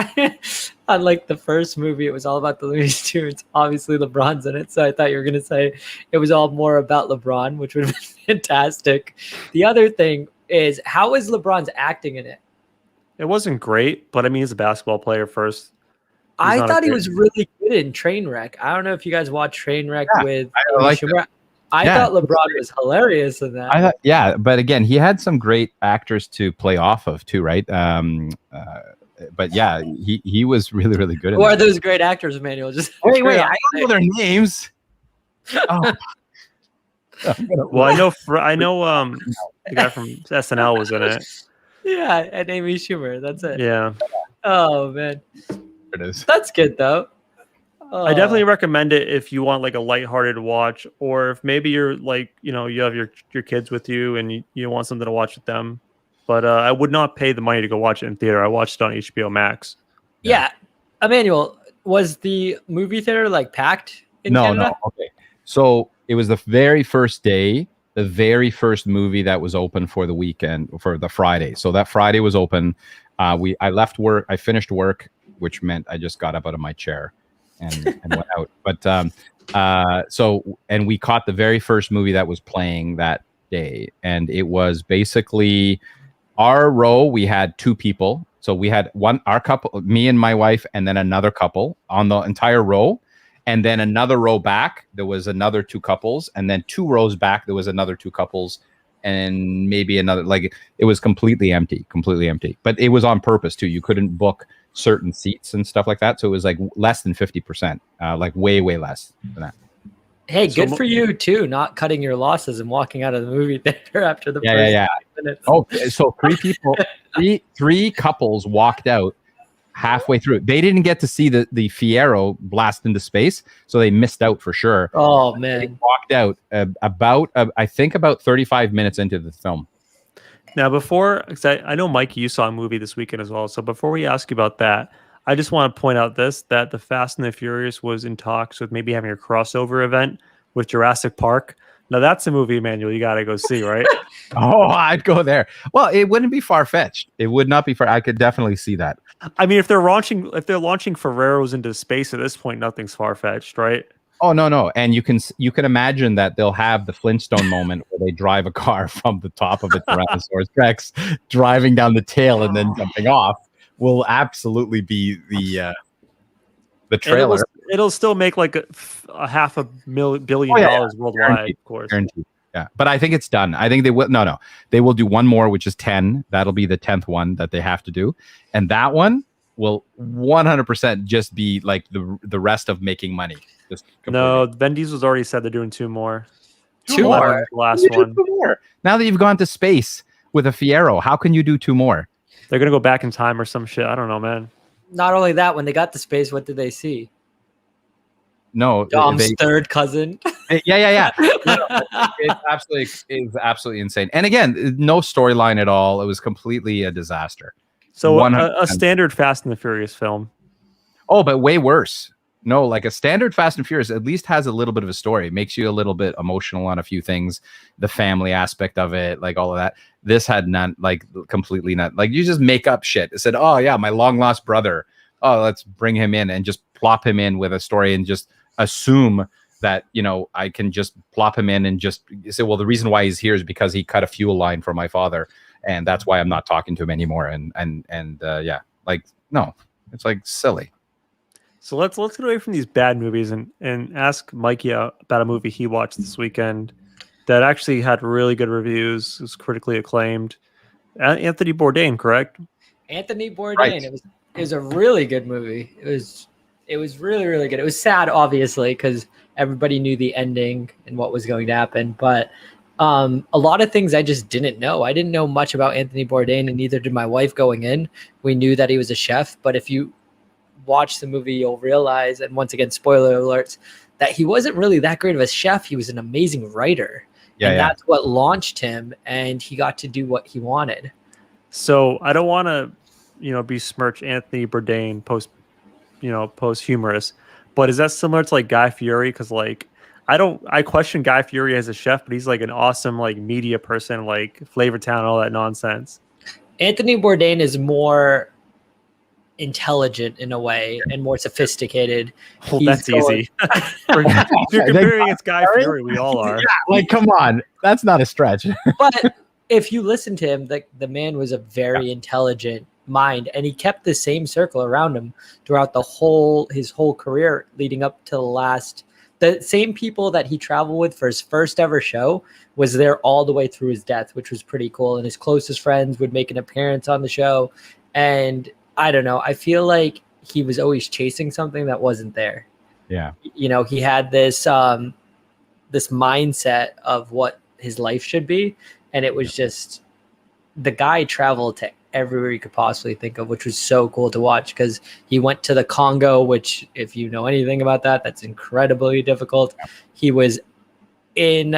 unlike the first movie, it was all about the Looney Tunes. Obviously, LeBron's in it. So I thought you were going to say it was all more about LeBron, which would have been fantastic. The other thing is, how is LeBron's acting in it? It wasn't great, but I mean, he's a basketball player first. I thought he was really good in Trainwreck. I don't know if you guys watch Trainwreck with Schumer. I thought LeBron was hilarious in that. But again, he had some great actors to play off of too, right? But yeah, he was really, really good. Who are those great actors, Emmanuel? Just wait, I don't know their names. Oh. Well, I know the guy from SNL was in it. Yeah, and Amy Schumer. That's it. Yeah. Oh man, it is. That's good though. I definitely recommend it if you want like a lighthearted watch, or if maybe you're like, you know, you have your kids with you and you want something to watch with them. But I would not pay the money to go watch it in theater. I watched it on HBO Max. Yeah. Emmanuel, was the movie theater like packed in Canada? No. Okay. So it was the very first day, the very first movie that was open for the weekend, for the Friday. So that Friday was open. I left work. I finished work, which meant I just got up out of my chair and went out. But and we caught the very first movie that was playing that day, and it was basically our row. We had two people, so we had our couple, me and my wife, and then another couple on the entire row, and then another row back there was another two couples, and then two rows back there was another two couples, and maybe another. Like it was completely empty. But it was on purpose too. You couldn't book certain seats and stuff like that, so it was like less than 50%, like way less than that. Hey, good for you too, not cutting your losses and walking out of the movie theater after the first 5 minutes. Oh, so three couples walked out halfway through. They didn't get to see the Fiero blast into space, so they missed out for sure. Oh man, they walked out I think about 35 minutes into the film. Now, because I know, Mikey, you saw a movie this weekend as well. So before we ask you about that, I just want to point out that the Fast and the Furious was in talks with maybe having a crossover event with Jurassic Park. Now, that's a movie, Emmanuel, you got to go see, right? Oh, I'd go there. Well, it wouldn't be far-fetched. It would not be far. I could definitely see that. I mean, if they're launching Ferreros into space at this point, nothing's far-fetched, right? Oh, no. And you can imagine that they'll have the Flintstone moment where they drive a car from the top of a Tyrannosaurus Rex, driving down the tail and then jumping off. Will absolutely be the trailer. It'll still make like a $500 million worldwide, guaranteed, of course. Guaranteed. Yeah, but I think it's done. I think they will. No, they will do one more, which is 10. That'll be the 10th one that they have to do, and that one will 100% just be like the rest of making money. No, Vin Diesel's already said they're doing two more. Two more. Last one. Two more. Now that you've gone to space with a Fiero, how can you do two more? They're gonna go back in time or some shit. I don't know, man. Not only that, when they got to space, what did they see? No, Dom's third cousin. Yeah. It's absolutely insane. And again, no storyline at all. It was completely a disaster. So a standard Fast and the Furious film. Oh, but way worse. No, like a standard Fast and Furious at least has a little bit of a story. It makes you a little bit emotional on a few things, the family aspect of it, like all of that. This had none, like completely not. Like you just make up shit. It said, oh yeah, my long lost brother. Oh, let's bring him in and just plop him in with a story and just assume that, you know, I can just plop him in and just say, well, the reason why he's here is because he cut a fuel line for my father, and that's why I'm not talking to him anymore. And yeah, like no, it's like silly. So let's get away from these bad movies and ask Mikey about a movie he watched this weekend that actually had really good reviews. It was critically acclaimed. Anthony Bourdain, correct? Anthony Bourdain. Right. It was a really good movie. It was really, really good. It was sad, obviously, because everybody knew the ending and what was going to happen. But a lot of things I just didn't know. I didn't know much about Anthony Bourdain, and neither did my wife going in. We knew that he was a chef, but if you watch the movie, you'll realize, and once again, spoiler alerts, that he wasn't really that great of a chef. He was an amazing writer. That's what launched him, and he got to do what he wanted. So I don't want to, besmirch Anthony Bourdain post-humorous, but is that similar to like Guy Fieri? Because like I question Guy Fieri as a chef, but he's like an awesome like media person, like Flavor Town, all that nonsense. Anthony Bourdain is more intelligent in a way and more sophisticated. Well, that's easy. If you're comparing against Guy Fieri, we all are. Yeah, like, come on, that's not a stretch. But if you listen to him, the man was a very intelligent mind, and he kept the same circle around him throughout his whole career, leading up to the same people that he traveled with for his first ever show was there all the way through his death, which was pretty cool. And his closest friends would make an appearance on the show, and I don't know. I feel like he was always chasing something that wasn't there. Yeah. He had this this mindset of what his life should be. And it was just, the guy traveled to everywhere you could possibly think of, which was so cool to watch, because he went to the Congo, which if you know anything about that, that's incredibly difficult. He was in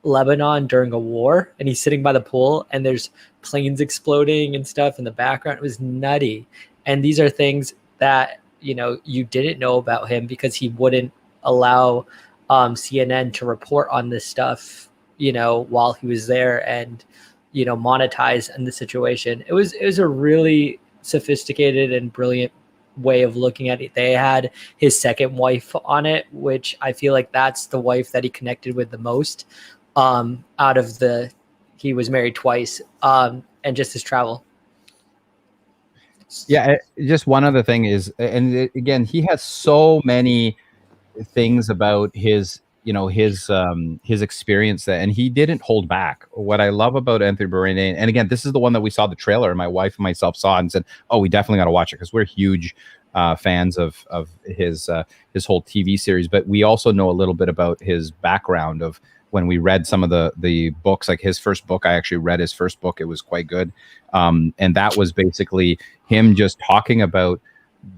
Lebanon during a war, and he's sitting by the pool, and there's planes exploding and stuff in the background. It was nutty. And these are things that you didn't know about him, because he wouldn't allow CNN to report on this stuff while he was there, and monetize in the situation. It was a really sophisticated and brilliant way of looking at it. They had his second wife on it, which I feel like that's the wife that he connected with the most out of he was married twice, and just his travel. Yeah, just one other thing is, and again, he has so many things about his experience and he didn't hold back. What I love about Anthony Bourdain, and again, this is the one that we saw the trailer, and my wife and myself saw it and said, oh, we definitely got to watch it, because we're huge fans of his whole TV series. But we also know a little bit about his background of when we read some of the books, like his first book. I actually read his first book. It was quite good. And that was basically him just talking about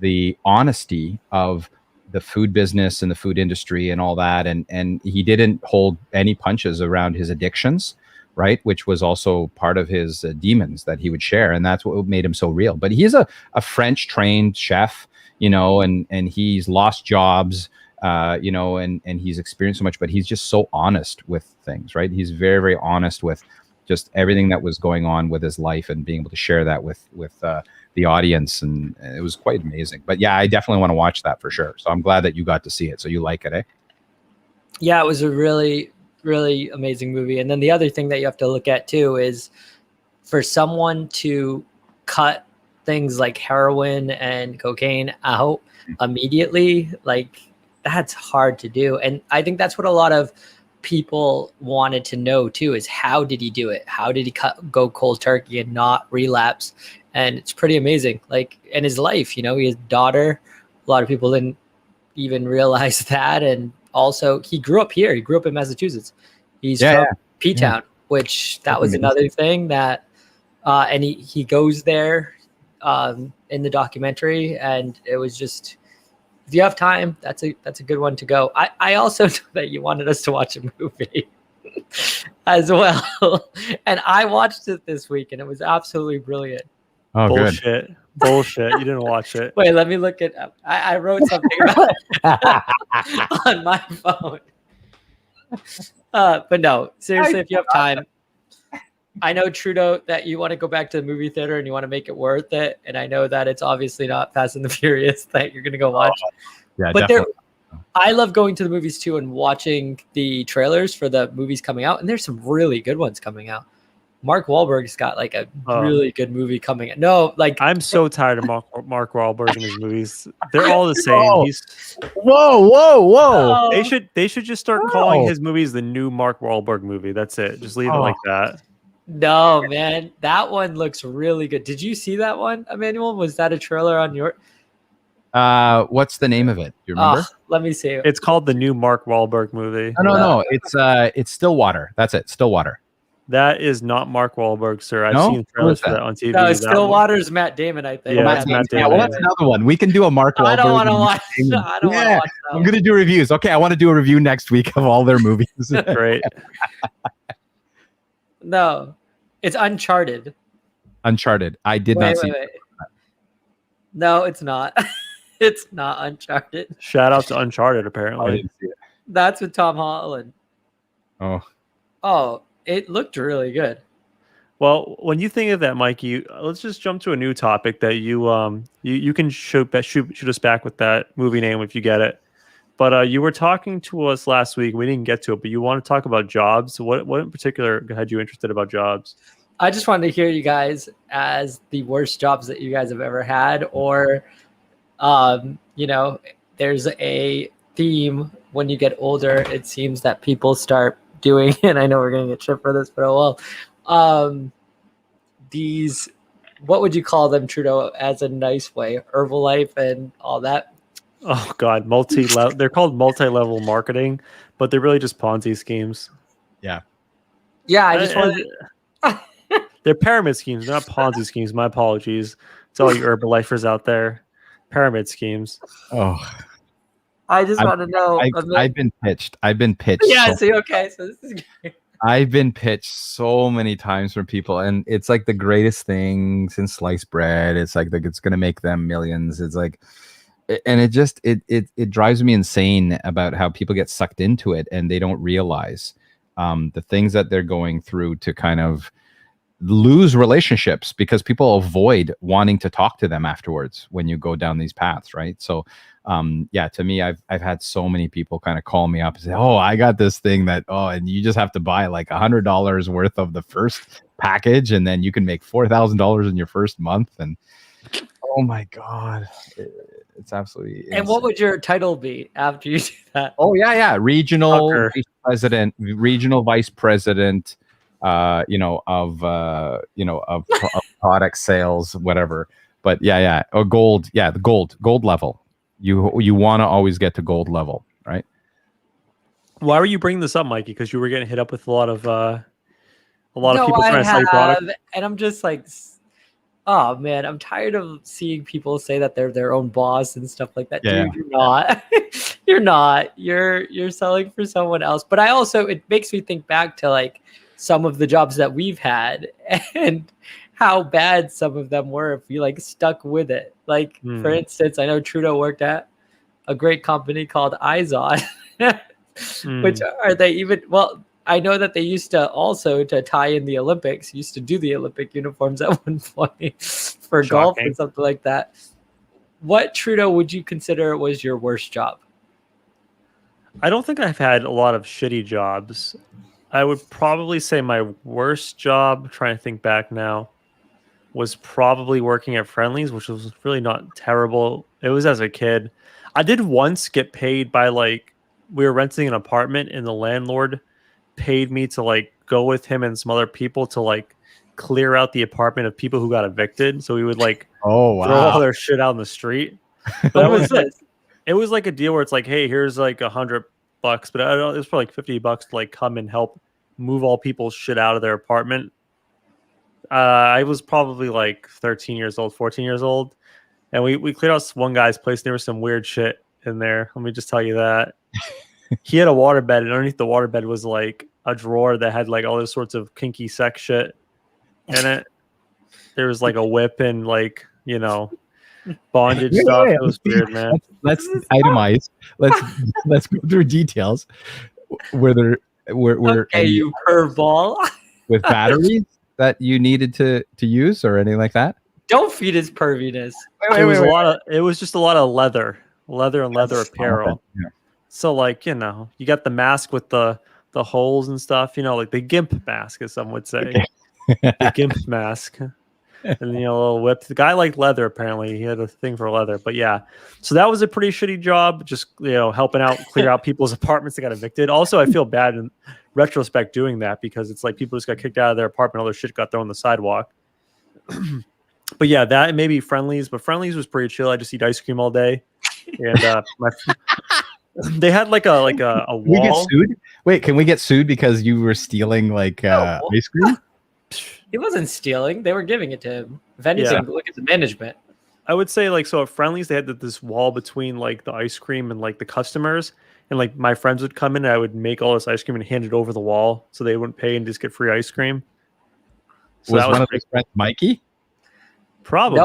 the honesty of the food business and the food industry and all that. And he didn't hold any punches around his addictions, right? Which was also part of his demons that he would share. And that's what made him so real. But he's a French trained chef, and he's lost jobs, and he's experienced so much, but he's just so honest with things, right? He's very, very honest with just everything that was going on with his life and being able to share that with the audience. And it was quite amazing. But yeah, I definitely want to watch that for sure. So I'm glad that you got to see it. So you like it, eh? Yeah, it was a really, really amazing movie. And then the other thing that you have to look at too is for someone to cut things like heroin and cocaine out immediately, like that's hard to do. And I think that's what a lot of people wanted to know too, is how did he do it? How did he go cold turkey and not relapse? And it's pretty amazing. Like in his life, he has a daughter. A lot of people didn't even realize that. And also he grew up here. He grew up in Massachusetts. He's from P-Town, which that was another thing that, and he goes there in the documentary, and it was just, if you have time, that's a good one to go. I also know that you wanted us to watch a movie as well. And I watched it this week, and it was absolutely brilliant. Oh, bullshit. good. Bullshit. You didn't watch it. Wait, let me look it up. I wrote something about on my phone. But no, seriously, if you have time, I know, Trudeau, that you want to go back to the movie theater and you want to make it worth it. And I know that it's obviously not Fast and the Furious that you're going to go watch. Yeah, but definitely. I love going to the movies too and watching the trailers for the movies coming out. And there's some really good ones coming out. Mark Wahlberg's got like a really good movie coming out. No, like I'm so tired of Mark Wahlberg in his movies. They're all the same. Oh. He's Whoa. They should just start calling his movies the new Mark Wahlberg movie. That's it. Just leave it like that. No, man, that one looks really good. Did you see that one, Emmanuel? Was that a trailer on your? What's the name of it? Do you remember? Let me see. It's called the new Mark Wahlberg movie. No. It's Stillwater. That's it. Stillwater. That is not Mark Wahlberg, sir. I've No? seen trailers for that on TV. No, Stillwater's Matt Damon, I think. Yeah, Matt Damon. Yeah, well, that's another one. We can do a Mark Wahlberg. I don't want to watch. I don't want to watch that. I'm gonna do reviews. Okay, I want to do a review next week of all their movies. Great. No, it's Uncharted. Uncharted. I did not see. Wait. No, it's not. It's not Uncharted. Shout out to Uncharted. Apparently, I didn't see it. That's with Tom Holland. Oh, it looked really good. Well, when you think of that, Mikey, let's just jump to a new topic that you can shoot us back with that movie name if you get it. But you were talking to us last week. We didn't get to it, but you want to talk about jobs. What in particular had you interested about jobs? I just wanted to hear you guys as the worst jobs that you guys have ever had, or there's a theme when you get older. It seems that people start doing, and I know we're going to get shit for this, but these, what would you call them, Trudeau, as a nice way? Herbalife and all that. Oh God, they're called multi-level marketing, but they're really just Ponzi schemes. Yeah. I just wanted. They're pyramid schemes, not Ponzi schemes. My apologies to all you Herbalifers out there. Pyramid schemes. Oh. I just want to know. I've been pitched. Yeah. So this is great. I've been pitched so many times from people, and it's like the greatest thing since sliced bread. It's like it's going to make them millions. It's like, and it drives me insane about how people get sucked into it and they don't realize the things that they're going through to kind of lose relationships because people avoid wanting to talk to them afterwards when you go down these paths, right? So to me, I've had so many people kind of call me up and say, oh, I got this thing and you just have to buy like $100 worth of the first package and then you can make $4,000 in your first month. And oh my God, it's absolutely insane. And what would your title be after you do that? Oh yeah. Regional vice president, of product sales, whatever. But or gold. Yeah, the gold level. You want to always get to gold level, right? Why were you bringing this up, Mikey? Because you were getting hit up with a lot of people trying to sell your product. And I'm just like, oh man, I'm tired of seeing people say that they're their own boss and stuff like that. Yeah. Dude, you're not. You're not. You're selling for someone else. But it makes me think back to like some of the jobs that we've had and how bad some of them were if you like stuck with it. Like for instance, I know Trudeau worked at a great company called Izod, which are they even? Well, I know that they used to also to tie in the Olympics, used to do the Olympic uniforms at one point for golf or something like that. What, Trudeau, would you consider was your worst job? I don't think I've had a lot of shitty jobs. I would probably say my worst job, trying to think back now, was probably working at Friendly's, which was really not terrible. It was as a kid. I did once get paid by we were renting an apartment and the landlord paid me to go with him and some other people to clear out the apartment of people who got evicted. So we would throw all their shit out in the street. What was this? It was like a deal where it's like, hey, here's $100, but I don't know, it was probably $50 to come and help move all people's shit out of their apartment. I was probably 13 years old, 14 years old. And we cleared out one guy's place. There was some weird shit in there. Let me just tell you that. He had a waterbed, and underneath the waterbed was a drawer that had all this sorts of kinky sex shit in it. there was like a whip and like, you know, bondage stuff. It was weird, man. Let's itemize. Let's go through details. Were Okay, you curveball. with batteries that you needed to use or anything like that? Don't feed his perviness. It was just a lot of leather and leather apparel. Yeah. So like, you know, you got the mask with the holes and stuff, you know, like the gimp mask, as some would say. The gimp mask. And you know, a little whip. The guy liked leather, apparently. He had a thing for leather. But yeah. So that was a pretty shitty job, just, you know, helping out clear out people's apartments that got evicted. Also, I feel bad in retrospect doing that because it's like people just got kicked out of their apartment, all their shit got thrown on the sidewalk. But yeah, that and maybe Friendlies, but Friendlies was pretty chill. I just eat ice cream all day. And they had like a wall. We get sued? Wait, can we get sued because you were stealing like ice cream? He wasn't stealing. They were giving it to him. If anything, look at the management. I would say like, so at Friendlies, they had this wall between like the ice cream and like the customers. And like my friends would come in and I would make all this ice cream and hand it over the wall so they wouldn't pay and just get free ice cream. So was one of his friends Mikey? Probably.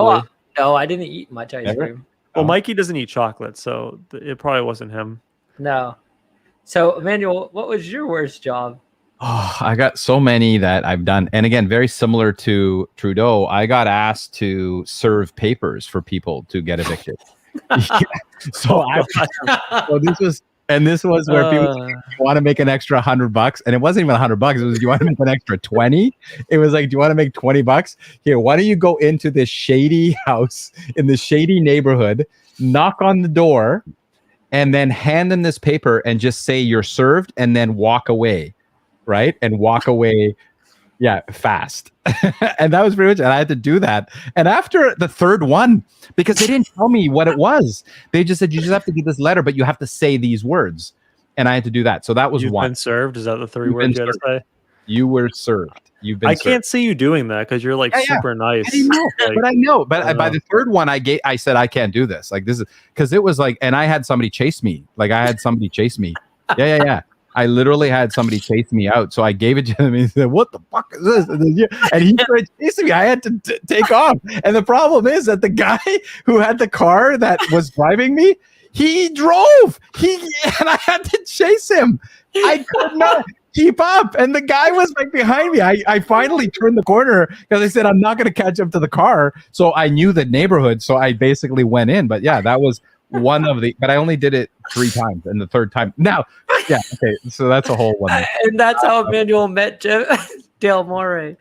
No, I didn't eat much ice cream. Well, Mikey doesn't eat chocolate, so it probably wasn't him. No. So, Emmanuel, what was your worst job? Oh, I got so many that I've done. And again, very similar to Trudeau, I got asked to serve papers for people to get evicted. So this was where people said, you want to make an extra $100, and it wasn't even $100. It was, you want to make an extra 20. It was like, do you want to make $20? Here, why don't you go into this shady house in the shady neighborhood, knock on the door, and then hand them this paper and just say you're served, and then walk away, right? And walk away, fast. And that was pretty much, and I had to do that. And after the third one, because they didn't tell me what it was, they just said, you just have to get this letter, but you have to say these words. And I had to do that. So that was You've one. Been served? Is that the three words you had to say? You were served. You've been served. Can't see you doing that because you're like super nice. I know. But by the third one, I said, I can't do this. Like, this is because it was like, and I had somebody chase me. Yeah. I literally had somebody chase me out. So I gave it to him and he said, what the fuck is this? And he started chasing me. I had to take off. And the problem is that the guy who had the car that was driving me, he drove. And I had to chase him. I could not keep up. And the guy was like behind me. I finally turned the corner because I said, I'm not going to catch up to the car. So I knew the neighborhood. So I basically went in. But yeah, that was one of the, but I only did it 3 times, and the third time now, okay, so that's a whole one. And that's how Emmanuel met Dale Morey.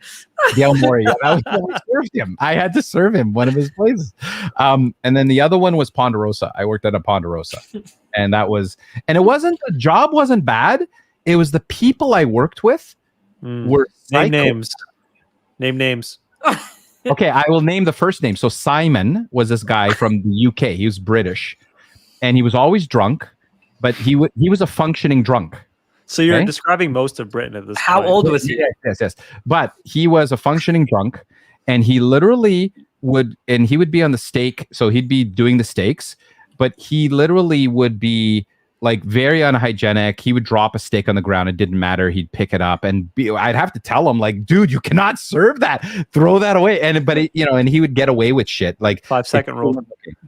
That was how I served him. I had to serve him one of his places. And then the other one was Ponderosa. I worked at a Ponderosa, and it wasn't, the job wasn't bad. It was the people I worked with were name names. Okay, I will name the first name. So Simon was this guy from the UK. He was British, and he was always drunk, but he was a functioning drunk. So you're describing most of Britain at this point. How old was he? Yes. But he was a functioning drunk, and he literally would be on the stake. So he'd be doing the stakes, but he literally would be like very unhygienic. He would drop a steak on the ground. It didn't matter. He'd pick it up, and I'd have to tell him, like, dude, you cannot serve that. Throw that away. And he would get away with shit. Like 5-second rule.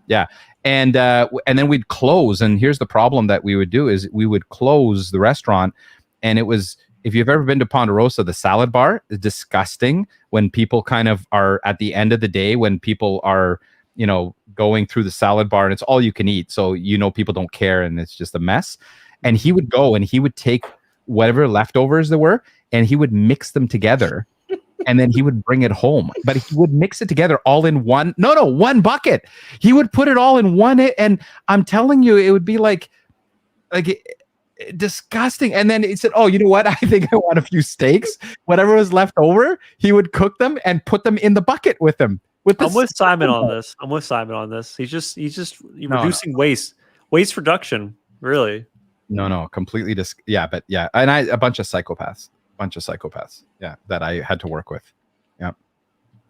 Yeah. And then we'd close. And here's the problem that we would do is we would close the restaurant. And it was, if you've ever been to Ponderosa, the salad bar is disgusting when people kind of are at the end of the day, when people are, going through the salad bar and it's all you can eat. So, people don't care and it's just a mess. And he would go and he would take whatever leftovers there were and he would mix them together and then he would bring it home. But he would mix it together all in one bucket. He would put it all in one. And I'm telling you, it would be like disgusting. And then he said, oh, you know what? I think I want a few steaks. Whatever was left over, he would cook them and put them in the bucket with him. I'm with Simon on this. He's just reducing waste reduction. Really? No, completely. And a bunch of psychopaths. Yeah, that I had to work with. Yeah.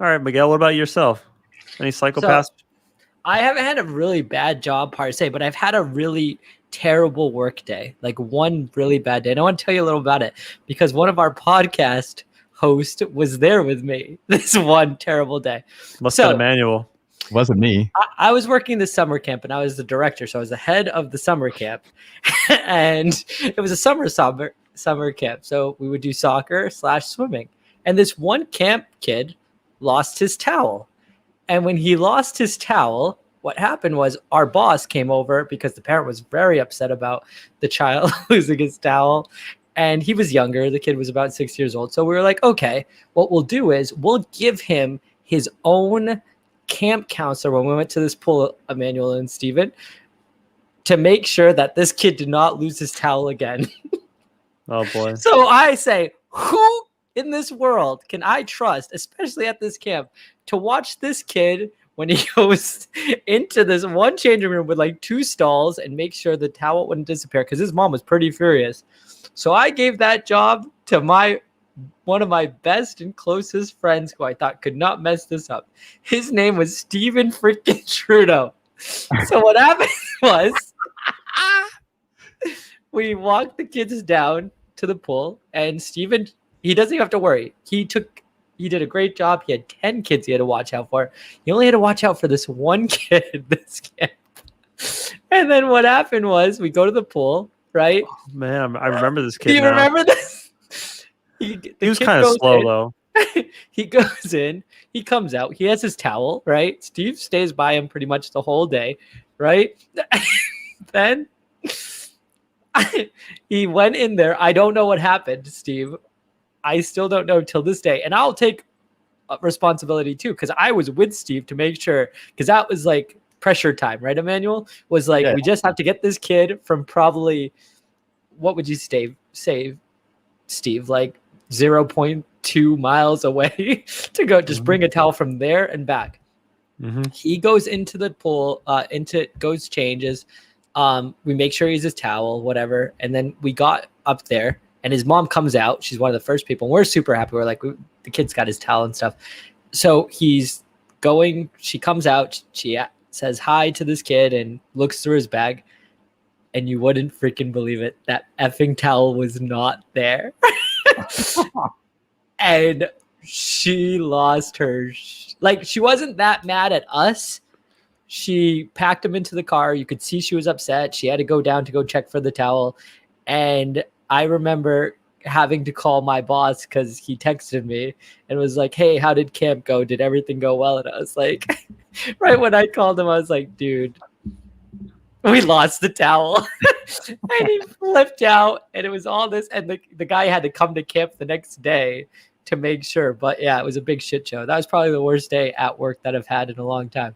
All right, Miguel. What about yourself? Any psychopaths? So, I haven't had a really bad job per se, but I've had a really terrible work day. Like one really bad day. And I want to tell you a little about it because one of our podcast host was there with me this one terrible day. Must have been Emmanuel. Wasn't me. I was working the summer camp and I was the director. So I was the head of the summer camp and it was a summer camp. So we would do soccer/swimming. And this one camp kid lost his towel. And when he lost his towel, what happened was our boss came over because the parent was very upset about the child losing his towel. And he was younger. The kid was about 6 years old. So we were like, okay, what we'll do is we'll give him his own camp counselor when we went to this pool, Emmanuel and Steven, to make sure that this kid did not lose his towel again. Oh, boy. So I say, who in this world can I trust, especially at this camp, to watch this kid when he goes into this one changing room with like 2 stalls and make sure the towel wouldn't disappear? Because his mom was pretty furious. So I gave that job to one of my best and closest friends who I thought could not mess this up. His name was Steven freaking Trudeau. So what happened was we walked the kids down to the pool, and Steven, he doesn't even have to worry. He did a great job. He had 10 kids he had to watch out for. He only had to watch out for this one kid this camp. And then what happened was we go to the pool, right? Oh, man, I remember this kid. Do you remember this? He was kind of slow, though. He goes in, he comes out, he has his towel, right? Steve stays by him pretty much the whole day, right? Then he went in there. I don't know what happened, Steve. I still don't know till this day. And I'll take responsibility too, because I was with Steve to make sure, because that was like pressure time, right, Emmanuel? Was like, we just have to get this kid from probably, what would you say, Steve, like 0.2 miles away to go just bring a towel from there and back. He goes into the pool, goes changes. We make sure he has his towel, whatever. And then we got up there and his mom comes out. She's one of the first people. And we're super happy. We're like, the kid's got his towel and stuff. So he's going, she comes out, she says hi to this kid and looks through his bag. And you wouldn't freaking believe it. That effing towel was not there. And she lost her. She wasn't that mad at us. She packed him into the car. You could see she was upset. She had to go down to go check for the towel. And I remember having to call my boss because he texted me and was like, hey, how did camp go? Did everything go well? And I was like, right when I called him, I was like, dude, we lost the towel. And he flipped out and it was all this. And the guy had to come to camp the next day to make sure. But yeah, it was a big shit show. That was probably the worst day at work that I've had in a long time.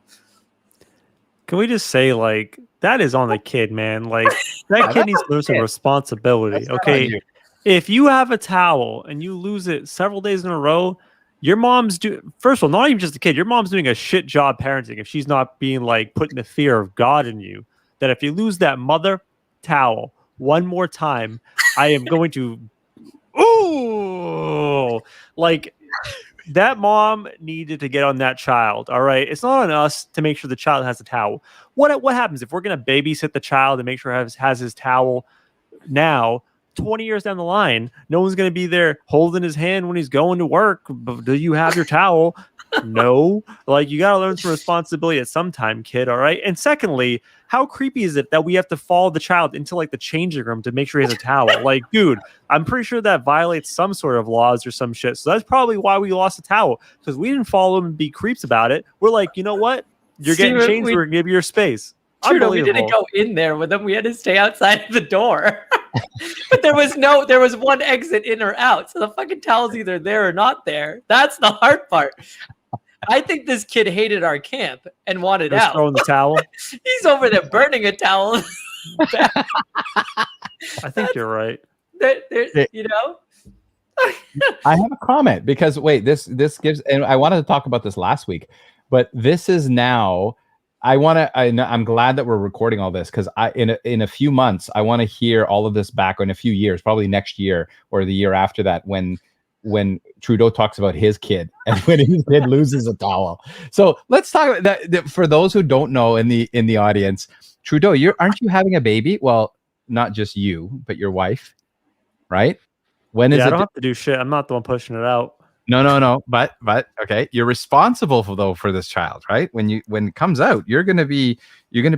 Can we just say, like, that is on the kid, man. Like, that kid needs to lose some responsibility. Okay. If you have a towel and you lose it several days in a row, your mom's first of all, not even just the kid, your mom's doing a shit job parenting if she's not being like putting the fear of God in you. That if you lose that mother towel one more time, I am going to, like, that mom needed to get on that child. All right, it's not on us to make sure the child has a towel. What happens if we're gonna babysit the child and make sure he has his towel now? 20 years down the line, no one's going to be there holding his hand when he's going to work. Do you have your towel? No. Like, you got to learn some responsibility at some time, kid. All right. And secondly, how creepy is it that we have to follow the child into like the changing room to make sure he has a towel? Like, dude, I'm pretty sure that violates some sort of laws or some shit. So that's probably why we lost the towel, because we didn't follow him and be creeps about it. We're like, you know what? You're getting changed. We're going to give you your space. True, we didn't go in there with them. We had to stay outside the door. But there was one exit in or out. So the fucking towel's either there or not there. That's the hard part. I think this kid hated our camp and wanted out. Throwing the towel. He's over there burning a towel. I think you're right. You know? I have a comment because this gives, and I wanted to talk about this last week, but this is now. I'm glad that we're recording all this because in a few months I want to hear all of this back in a few years, probably next year or the year after that, when Trudeau talks about his kid and when his kid loses a towel. So let's talk about that. For those who don't know in the audience, Trudeau, aren't you having a baby? Well, not just you, but your wife, right? When is it? I don't have to do shit. I'm not the one pushing it out. No. But okay, you're responsible for this child, right? When it comes out, you're gonna be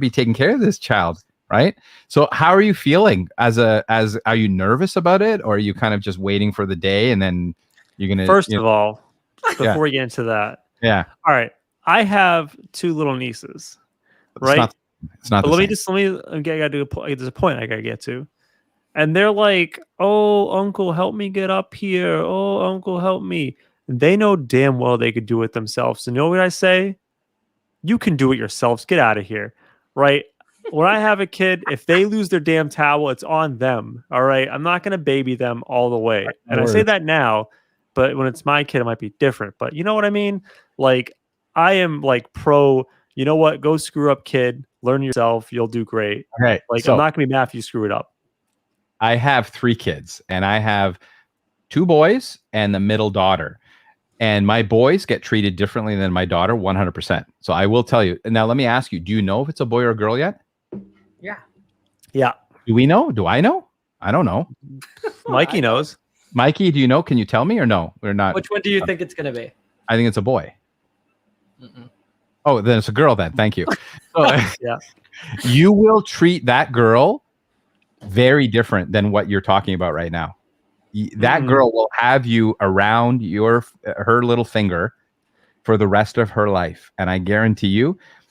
taking care of this child, right? So how are you feeling are you nervous about it, or are you kind of just waiting for the day and then you're gonna First of all, yeah, before we get into that, yeah. all right, I have 2 little nieces, It's right? not But the same. let me I gotta do there's a point I gotta get to. And they're like, "Oh, uncle, help me get up here. Oh, uncle, help me." They know damn well they could do it themselves. So you know what I say? You can do it yourselves. Get out of here. Right? When I have a kid, if they lose their damn towel, it's on them. All right. I'm not gonna baby them all the way. And I say that now, but when it's my kid, it might be different. But you know what I mean? Like, I am like pro, you know what? Go screw up, kid. Learn yourself. You'll do great. Okay, Like, so I'm not gonna be mad if you screw it up. I have 3 kids, and I have 2 boys and the middle daughter. And my boys get treated differently than my daughter 100%. So I will tell you. Now, let me ask you, do you know if it's a boy or a girl yet? Yeah. Yeah. Do we know? Do I know? I don't know. Mikey knows. Mikey, do you know? Can you tell me or no? We're not. Which one do you think it's going to be? I think it's a boy. Mm-mm. Oh, then it's a girl then. Thank you. So, Yeah. you will treat that girl very different than what you're talking about right now. That girl will have you around her little finger for the rest of her life. And I guarantee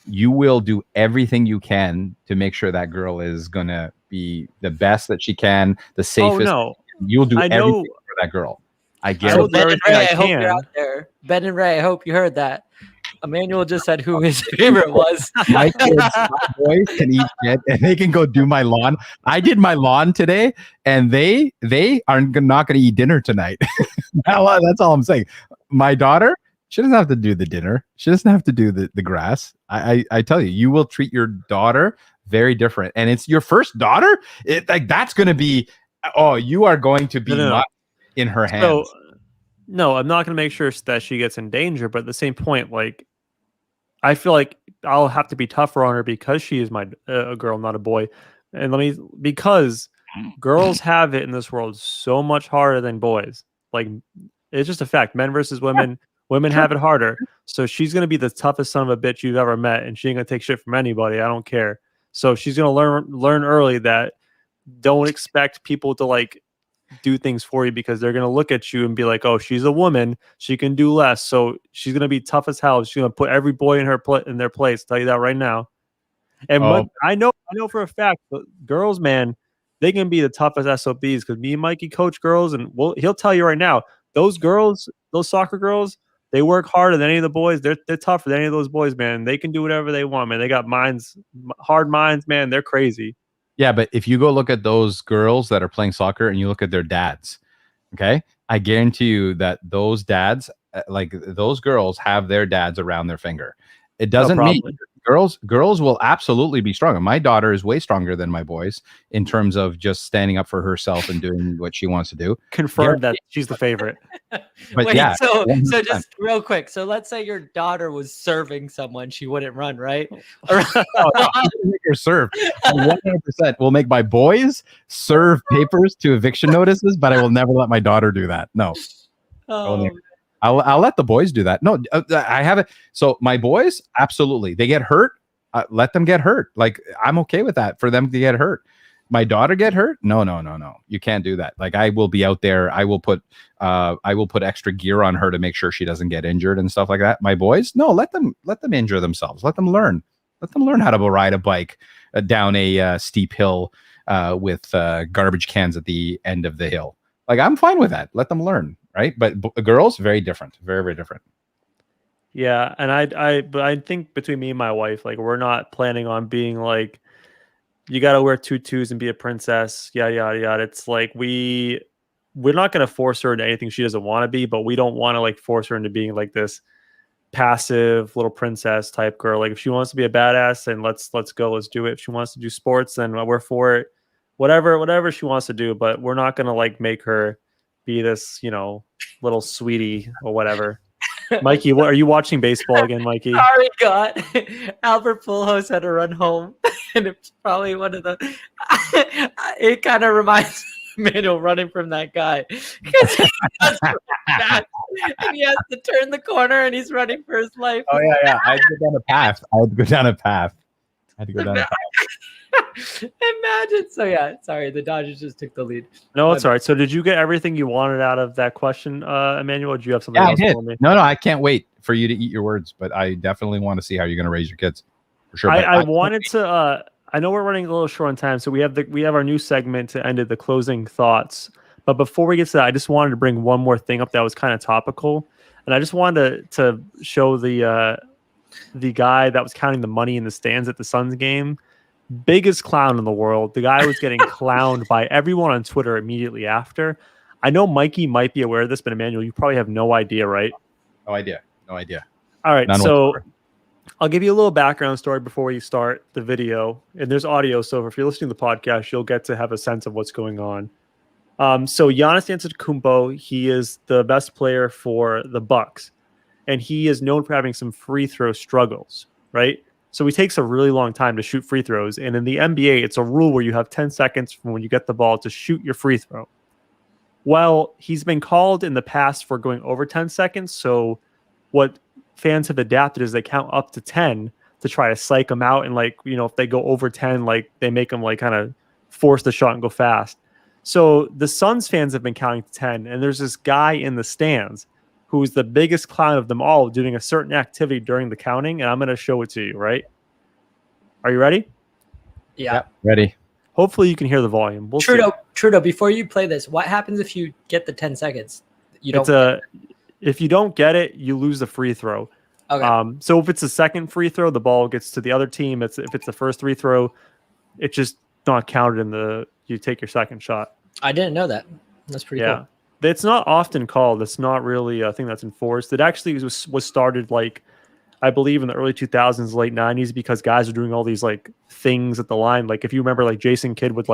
you will do everything you can to make sure that girl is going to be the best that she can, the safest. Oh, no. You'll do everything for that girl. I guarantee. will do everything I hope can. you're out there. Ben and Ray, I hope you heard that. Emmanuel just said who his favorite was. My kids, my boys can eat shit and they can go do my lawn. I did my lawn today, and they are not going to eat dinner tonight. That's all I'm saying. My daughter, she doesn't have to do the dinner. She doesn't have to do the grass. I tell you, you will treat your daughter very different, and it's your first daughter. That's going to be. Oh, you are going to be in her hands. So, no, I'm not going to make sure that she gets in danger, but at the same point, like, I feel like I'll have to be tougher on her because she is a girl, not a boy. And because girls have it in this world so much harder than boys. Like, it's just a fact. Men versus women. Women have it harder. So she's going to be the toughest son of a bitch you've ever met, and she ain't going to take shit from anybody. I don't care. So she's going to learn early that don't expect people to like do things for you, because they're going to look at you and be like, oh, she's a woman, she can do less, so she's going to be tough as hell. She's going to put every boy in in their place. I'll tell you that right now. And I know for a fact that girls, man, they can be the toughest SOBs, because me and Mikey coach girls, and he'll tell you right now, those girls, those soccer girls, they work harder than any of the boys. They're tougher than any of those boys, man. They can do whatever they want, man. They got hard minds, man. They're crazy. Yeah, but if you go look at those girls that are playing soccer and you look at their dads, okay, I guarantee you that those dads, like those girls, have their dads around their finger. It doesn't mean girls will absolutely be strong. My daughter is way stronger than my boys in terms of just standing up for herself and doing what she wants to do. Confirmed that she's the favorite. But Wait, yeah, so just real quick. So let's say your daughter was serving someone, she wouldn't run, right? No, make her serve. 100% will make my boys serve papers to eviction notices, but I will never let my daughter do that. No. I'll let the boys do that. No, I have it. So my boys, absolutely. They get hurt. Let them get hurt. Like, I'm okay with that for them to get hurt. My daughter get hurt? No. You can't do that. Like, I will be out there. I will put extra gear on her to make sure she doesn't get injured and stuff like that. My boys, no, let them injure themselves. Let them learn. Let them learn how to ride a bike down a steep hill with garbage cans at the end of the hill. Like, I'm fine with that. Let them learn. Right, but girls, very different, very, very different. Yeah, and but I think between me and my wife, like, we're not planning on being like, you got to wear tutus and be a princess, yada yada yada. It's like we're not going to force her into anything she doesn't want to be, but we don't want to like force her into being like this passive little princess type girl. Like, if she wants to be a badass, then let's go, let's do it. If she wants to do sports, then we're for it. Whatever she wants to do, but we're not going to like make her be this, little sweetie or whatever. Mikey, what are you watching baseball again, Mikey? Sorry, God. Albert Pujols had to run home, and it's probably one of the. It kind of reminds Manuel running from that guy because he does fast, and he has to turn the corner and he's running for his life. Oh yeah. I had to go down a path. Imagine. So yeah, sorry, the Dodgers just took the lead. No, it's all right. So did you get everything you wanted out of that question, Emmanuel? Or do you have something Yeah, else I did. for me? No, I can't wait for you to eat your words, but I definitely want to see how you're going to raise your kids for sure. I wanted to. I know we're running a little short on time, so we have our new segment to end it, the closing thoughts. But before we get to that, I just wanted to bring one more thing up that was kind of topical, and I just wanted to show the guy that was counting the money in the stands at the Suns game. Biggest clown in the world. The guy was getting clowned by everyone on Twitter immediately after. I know Mikey might be aware of this, but Emmanuel, you probably have no idea, right? No idea. All right, so I'll give you a little background story before we start the video. And there's audio, so if you're listening to the podcast, you'll get to have a sense of what's going on. So Giannis Antetokounmpo, he is the best player for the Bucks, and he is known for having some free throw struggles, right? So he takes a really long time to shoot free throws. And in the NBA, it's a rule where you have 10 seconds from when you get the ball to shoot your free throw. Well, he's been called in the past for going over 10 seconds. So what fans have adapted is they count up to 10 to try to psych them out. And if they go over 10, they make them kind of force the shot and go fast. So the Suns fans have been counting to 10. And there's this guy in the stands who's the biggest clown of them all doing a certain activity during the counting. And I'm going to show it to you, right? Are you ready? Yeah. Ready. Hopefully you can hear the volume. We'll Trudeau, before you play this, what happens if you get the 10 seconds? If you don't get it, you lose the free throw. Okay. So if it's a second free throw, the ball gets to the other team. If it's the first free throw, it's just not counted you take your second shot. I didn't know that. That's pretty cool. It's not often called. It's not really a thing that's enforced. It actually was started I believe in the early 2000s, late 90s, because guys are doing all these things at the line. If you remember, Jason Kidd would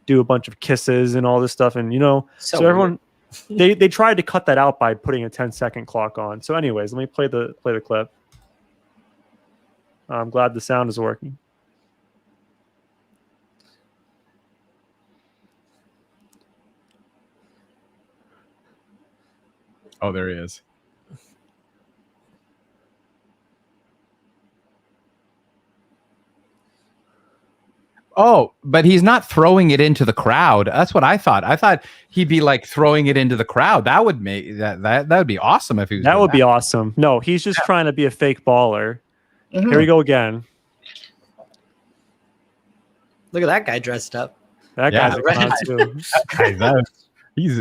do a bunch of kisses and all this stuff, and so everyone they tried to cut that out by putting a 10-second clock on. So, anyways, let me play the clip. I'm glad the sound is working. Oh, there he is. Oh, but he's not throwing it into the crowd. That's what I thought. I thought he'd be throwing it into the crowd. That would make that would be awesome if he was. That would be awesome. No, he's just trying to be a fake baller. Mm-hmm. Here we go again. Look at that guy dressed up. That guy's a clown too.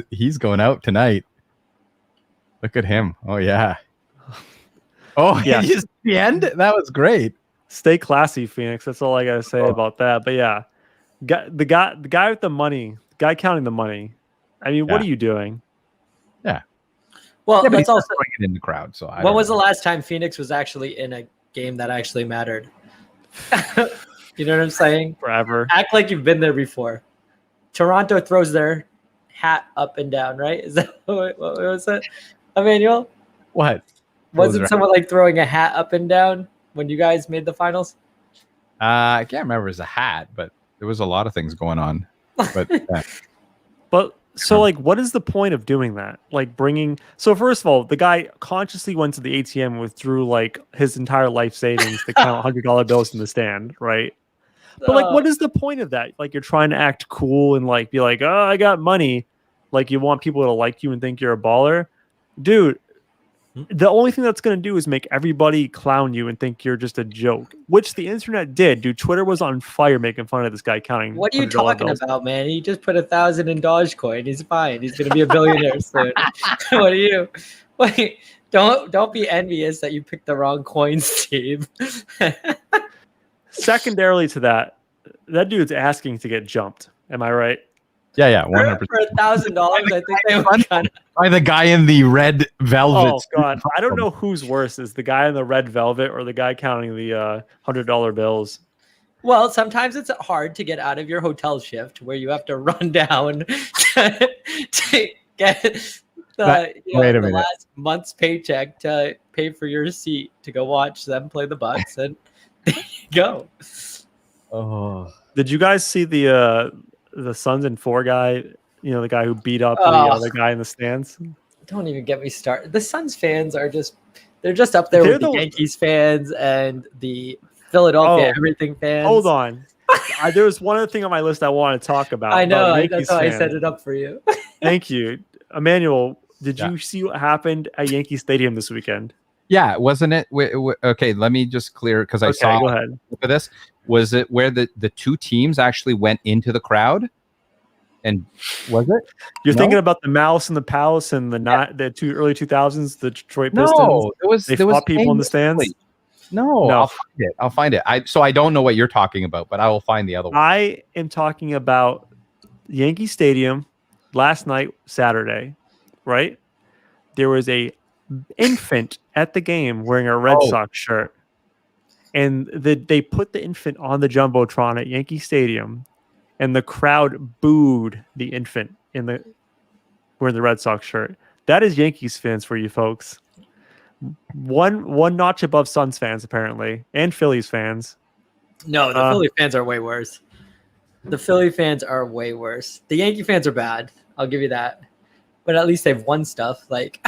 He's going out tonight. Look at him. Oh yeah. Oh yeah. The end. That was great. Stay classy, Phoenix. That's all I gotta say about that. But yeah, the guy with the money, the guy counting the money. I mean, what are you doing? Yeah. Well, that's also it in the crowd. So when was the last time Phoenix was actually in a game that actually mattered? You know what I'm saying? Forever. Act like you've been there before. Toronto throws their hat up and down, right? Is that what was it, Emmanuel? What? Wasn't someone throwing a hat up and down when you guys made the finals? I can't remember it was a hat, but there was a lot of things going on. But so what is the point of doing that? So first of all, the guy consciously went to the ATM and withdrew his entire life savings to count $100 bills in the stand, right? But what is the point of that? You're trying to act cool and be oh, I got money. You want people to like you and think you're a baller. Dude, the only thing that's going to do is make everybody clown you and think you're just a joke, which the internet did. Dude, Twitter was on fire making fun of this guy counting. What are you talking about, man? He just put 1,000 in Dogecoin. He's fine. He's going to be a billionaire soon. What are you? Wait, don't be envious that you picked the wrong coins, Steve. Secondarily to that dude's asking to get jumped. Am I right? Yeah, 100%. For $1,000, I think they would by the guy in the red velvet. Oh God, I don't know who's worse, is the guy in the red velvet or the guy counting the $100 bills. Well, sometimes it's hard to get out of your hotel shift where you have to run down to get the last month's paycheck to pay for your seat to go watch them play the Bucks, and there you go. Oh, did you guys see the Suns and 4 guy the guy who beat up the guy in the stands. Don't even get me started. The Suns fans are they're just up there with the Yankees fans and the Philadelphia everything fans. Hold on. There was one other thing on my list I want to talk about. I know. That's why I set it up for you. Thank you. Emmanuel, did you see what happened at Yankee Stadium this weekend? Yeah, wasn't it? Okay, let me just clear because I saw. Go ahead. Look at this. Was it where the two teams actually went into the crowd? And was it? You're thinking about the Malice and the Palace and the early 2000s, the Detroit Pistons? No, they fought people in the stands. No, I'll find it. I don't know what you're talking about, but I will find the other one. I am talking about Yankee Stadium last night, Saturday, right? There was a infant at the game wearing a Red Sox shirt, and they put the infant on the Jumbotron at Yankee Stadium, and the crowd booed the infant wearing the Red Sox shirt. That is Yankees fans for you folks. One notch above Suns fans, apparently, and Phillies fans. No, the Philly fans are way worse. The Philly fans are way worse. The Yankee fans are bad. I'll give you that. But at least they've won stuff. Like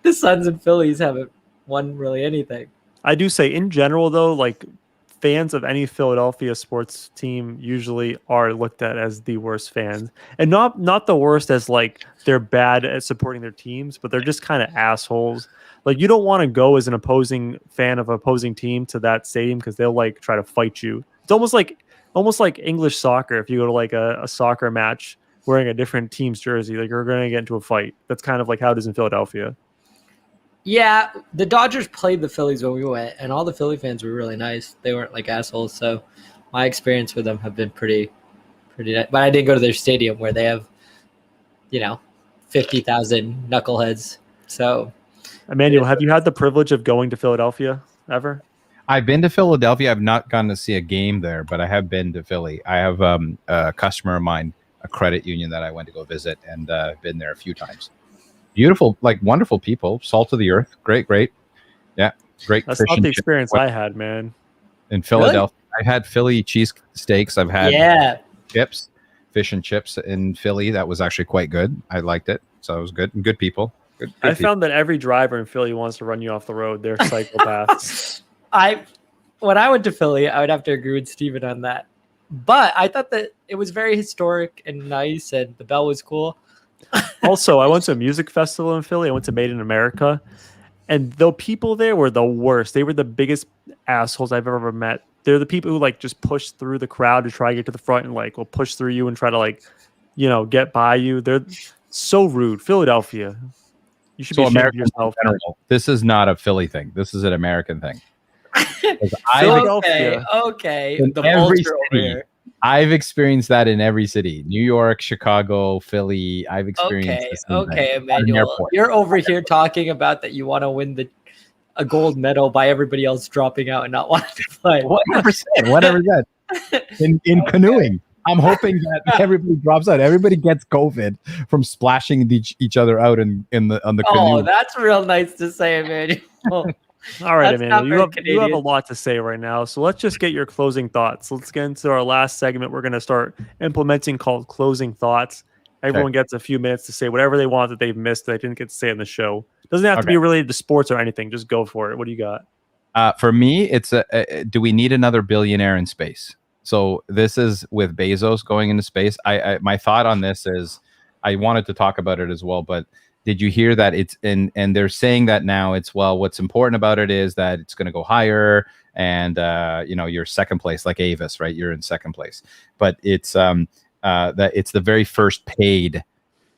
the Suns and Phillies haven't won really anything. I do say, in general, though, like fans of any Philadelphia sports team usually are looked at as the worst fans, and not the worst as like they're bad at supporting their teams, but they're just kind of assholes. Like you don't want to go as an opposing fan of an opposing team to that stadium because they'll like try to fight you. It's almost like English soccer. If you go to like a soccer match wearing a different team's jersey, like you're going to get into a fight. That's kind of like how it is in Philadelphia. Yeah, the Dodgers played the Phillies when we went, and all the Philly fans were really nice. They weren't like assholes, so my experience with them have been pretty nice. But I didn't go to their stadium where they have, 50,000 knuckleheads. So, Emmanuel, have you had the privilege of going to Philadelphia ever? I've been to Philadelphia. I've not gone to see a game there, but I have been to Philly. I have a customer of mine, a credit union that I went to go visit, and been there a few times. Beautiful, like wonderful people, salt of the earth. Great. Yeah, great. That's not the experience I had, man. In Philadelphia, really? I've had Philly cheese steaks. I've had chips, fish and chips in Philly. That was actually quite good. I liked it. So it was good. And good people. Good I found that every driver in Philly wants to run you off the road. They're psychopaths. When I went to Philly, I would have to agree with Steven on that. But I thought that it was very historic and nice, and the bell was cool. Also, I went to a music festival in Philly. I went to Made in America, and the people there were the worst. They were the biggest assholes I've ever met. They're the people who like just push through the crowd to try to get to the front and like will push through you and try to like, get by you. They're so rude. Philadelphia, you should be ashamed of yourself. This is not a Philly thing. This is an American thing. Okay. The vulture over here. I've experienced that in every city. New York, Chicago, Philly. I've experienced this. Okay, Emmanuel. You're over here talking about that you want to win a gold medal by everybody else dropping out and not wanting to play. 100%. Whatever that. In canoeing. I'm hoping that everybody drops out. Everybody gets COVID from splashing each other out on the canoe. Oh, that's real nice to say, Emmanuel. All right, Emmanuel, you have a lot to say right now, so let's just get your closing thoughts. Let's get into our last segment we're going to start implementing called Closing Thoughts. Everyone gets a few minutes to say whatever they want that they've missed that they didn't get to say in the show. It doesn't have to be related to sports or anything. Just go for it. What do you got? For me, it's do we need another billionaire in space? So this is with Bezos going into space. My thought on this is I wanted to talk about it as well, but did you hear that it's and they're saying that now what's important about it is that it's going to go higher and you're second place like Avis, right? You're in second place, but it's that it's the very first paid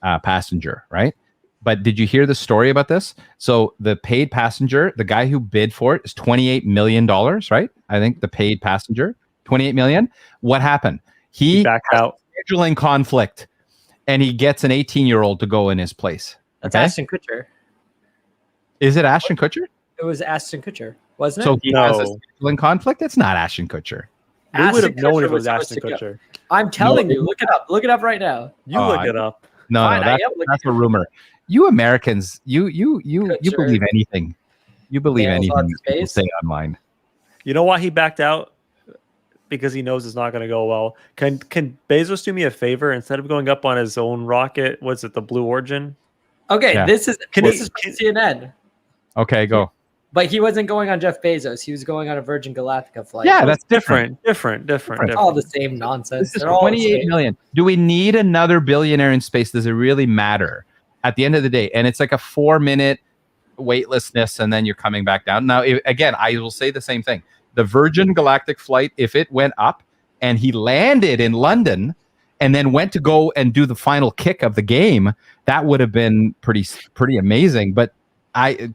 passenger, right? But did you hear the story about this? So the paid passenger, the guy who bid for it is $28 million, right? I think the paid passenger, $28 million. What happened? He backed out. Scheduling conflict, and he gets an 18-year-old to go in his place. That's Ashton Kutcher. Is it Ashton Kutcher? It was Ashton Kutcher, wasn't it? So he has a scheduling conflict? It's not Ashton Kutcher. We would have known if it was Ashton Kutcher. I'm telling you, look it up. Look it up right now. You look it up. No, that's a rumor. You Americans, you believe anything. You believe anything people say online. You know why he backed out? because he knows it's not going to go well. Can Bezos do me a favor instead of going up on his own rocket? What's it, the Blue Origin? Okay, Yeah. this is from CNN. Okay, go. But he wasn't going on Jeff Bezos. He was going on a Virgin Galactica flight. Yeah, that's different. It's all the same nonsense. This is 28 million. Do we need another billionaire in space? Does it really matter at the end of the day? And it's like a 4-minute weightlessness, and then you're coming back down. Now, again, I will say the same thing. The Virgin Galactic flight, if it went up and he landed in London and then went to go and do the final kick of the game, that would have been pretty amazing. But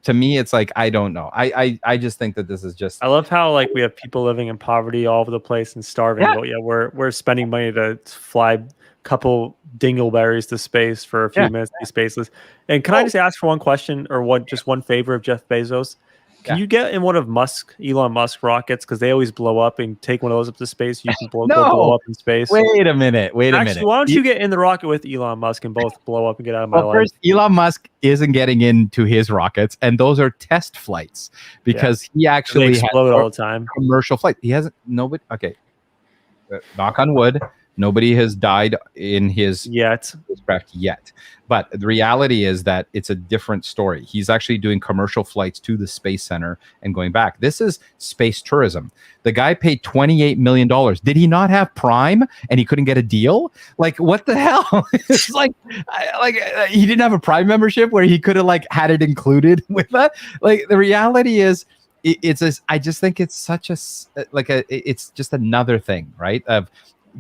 to me, it's like, I don't know. I just think that this is just. I love how like we have people living in poverty all over the place and starving. Yeah. But yeah, we're spending money to fly a couple dingleberries to space for a few minutes to be spaceless. And can I just ask for one question or one favor of Jeff Bezos? Can you get in one of Elon Musk rockets? Because they always blow up, and take one of those up to space. You can go blow up in space. Wait a minute. Why don't you get in the rocket with Elon Musk and both blow up and get out of my life? First, Elon Musk isn't getting into his rockets, and those are test flights because he actually explode all the time. Commercial flight. He hasn't. Nobody. Okay. Knock on wood. Nobody has died in his craft yet. But the reality is that it's a different story. He's actually doing commercial flights to the Space Center and going back. This is space tourism. The guy paid $28 million. Did he not have Prime and he couldn't get a deal? Like, what the hell? It's like he didn't have a Prime membership where he could have like had it included with that. Like, the reality is, I just think it's such it's just another thing, right?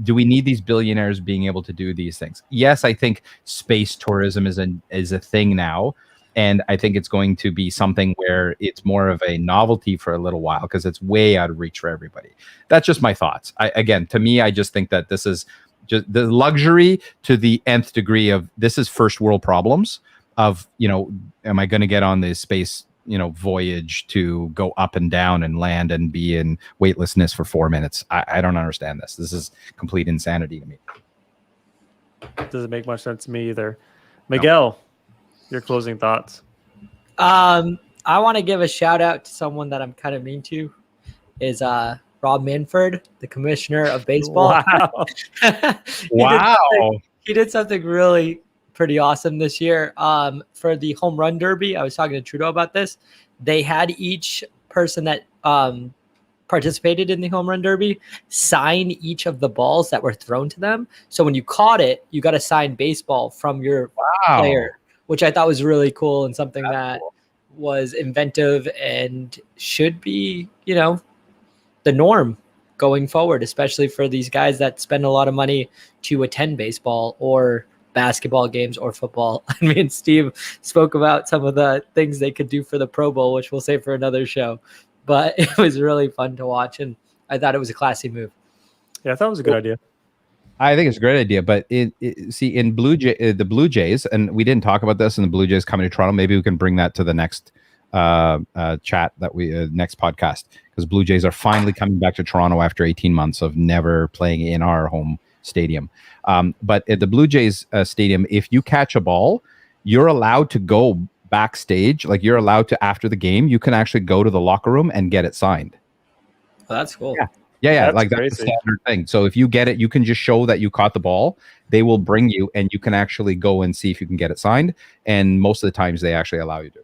Do we need these billionaires being able to do these things? Yes, I think space tourism is a thing now, and I think it's going to be something where it's more of a novelty for a little while because it's way out of reach for everybody. That's just my thoughts. To me, I just think that this is just the luxury to the nth degree of this is first world problems of, am I going to get on the space voyage to go up and down and land and be in weightlessness for 4 minutes. I don't understand this. This is complete insanity to me. Doesn't make much sense to me either. Miguel, your closing thoughts. I want to give a shout out to someone that I'm kind of mean to, is Rob Manfred, the commissioner of baseball. Wow. He did something really pretty awesome this year. For the home run derby, I was talking to Trudeau about this. They had each person that participated in the home run derby sign each of the balls that were thrown to them. So when you caught it, you got a signed baseball from your player, which I thought was really cool and something was inventive and should be, the norm going forward, especially for these guys that spend a lot of money to attend baseball or basketball games or football. I mean, Steve spoke about some of the things they could do for the Pro Bowl, which we'll save for another show. But it was really fun to watch, and I thought it was a classy move. Yeah, I thought it was a good idea. I think it's a great idea, but in the Blue Jays, and we didn't talk about this, and the Blue Jays coming to Toronto. Maybe we can bring that to the next chat that next podcast, because Blue Jays are finally coming back to Toronto after 18 months of never playing in our home stadium. But at the Blue Jays stadium, if you catch a ball, you're allowed to go backstage. Like, you're allowed to, after the game, you can actually go to the locker room and get it signed. Oh, that's cool. Yeah. That's a standard thing. So if you get it, you can just show that you caught the ball. They will bring you, and you can actually go and see if you can get it signed. And most of the times, they actually allow you to.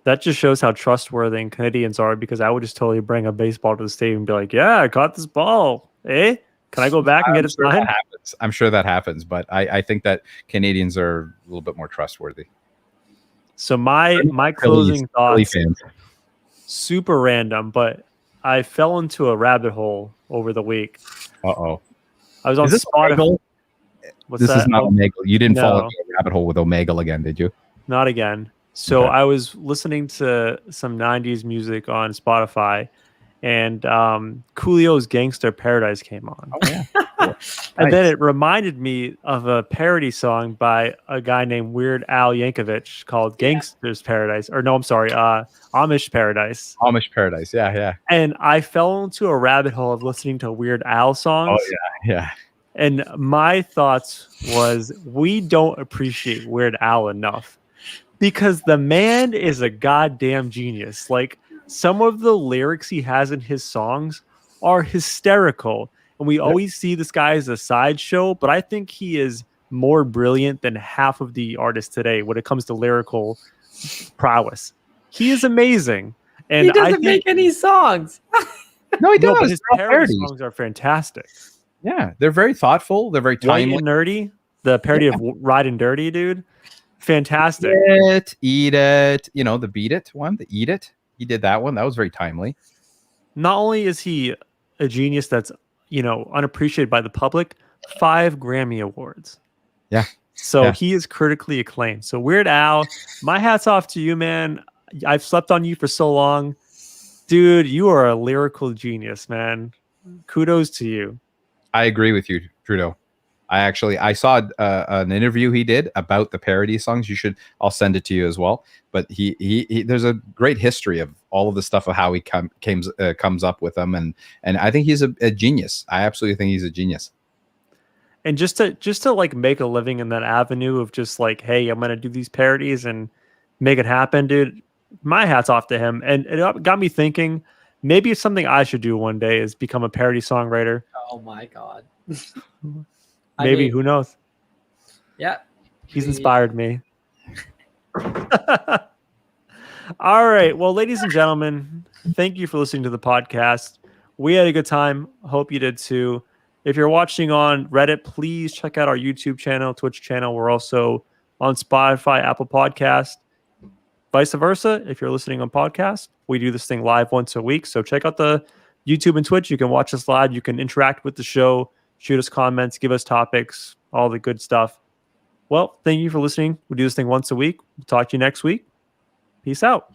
That just shows how trustworthy Canadians are, because I would just totally bring a baseball to the stadium and be like, yeah, I caught this ball. Eh? Can I go back and get it signed? I'm sure that happens, but I think that Canadians are a little bit more trustworthy. So my closing thoughts, super random, but I fell into a rabbit hole over the week. Uh-oh. I was on Spotify. This is not Omegle. You didn't fall into a rabbit hole with Omegle again, did you? Not again. So I was listening to some 90s music on Spotify, and Coolio's Gangster Paradise came on. Oh, yeah. And then it reminded me of a parody song by a guy named Weird Al Yankovic called Gangster's Paradise. Or no, I'm sorry, Amish Paradise. Amish Paradise, yeah. And I fell into a rabbit hole of listening to Weird Al songs. Oh, yeah. And my thoughts was, we don't appreciate Weird Al enough, because the man is a goddamn genius. Like, some of the lyrics he has in his songs are hysterical. And we always see this guy as a sideshow, but I think he is more brilliant than half of the artists today when it comes to lyrical prowess. He is amazing. And he doesn't make any songs. No, he does. But his parody songs are fantastic. Yeah, they're very thoughtful. They're very timely. White and Nerdy, the parody of Riding Dirty, dude. Fantastic. Eat it. You know, the Beat It one, the Eat It. He did that one. That was very timely. Not only is he a genius that's, unappreciated by the public, 5 Grammy Awards. Yeah. So he is critically acclaimed. So Weird Al, my hat's off to you, man. I've slept on you for so long. Dude, you are a lyrical genius, man. Kudos to you. I agree with you, Trudeau. I saw an interview he did about the parody songs. I'll send it to you as well. But he there's a great history of all of the stuff of how he comes up with them, and I think he's a genius. I absolutely think he's a genius. And just to like make a living in that avenue of just like, hey, I'm gonna do these parodies and make it happen, dude. My hat's off to him. And it got me thinking, maybe it's something I should do one day is become a parody songwriter. Oh my God. Maybe, who knows? Yeah. He's inspired me. All right. Well, ladies and gentlemen, thank you for listening to the podcast. We had a good time. Hope you did too. If you're watching on Reddit, please check out our YouTube channel, Twitch channel. We're also on Spotify, Apple Podcast, vice versa. If you're listening on podcast, we do this thing live once a week. So check out the YouTube and Twitch. You can watch us live. You can interact with the show, shoot us comments, give us topics, all the good stuff. Well, thank you for listening. We do this thing once a week. We'll talk to you next week. Peace out.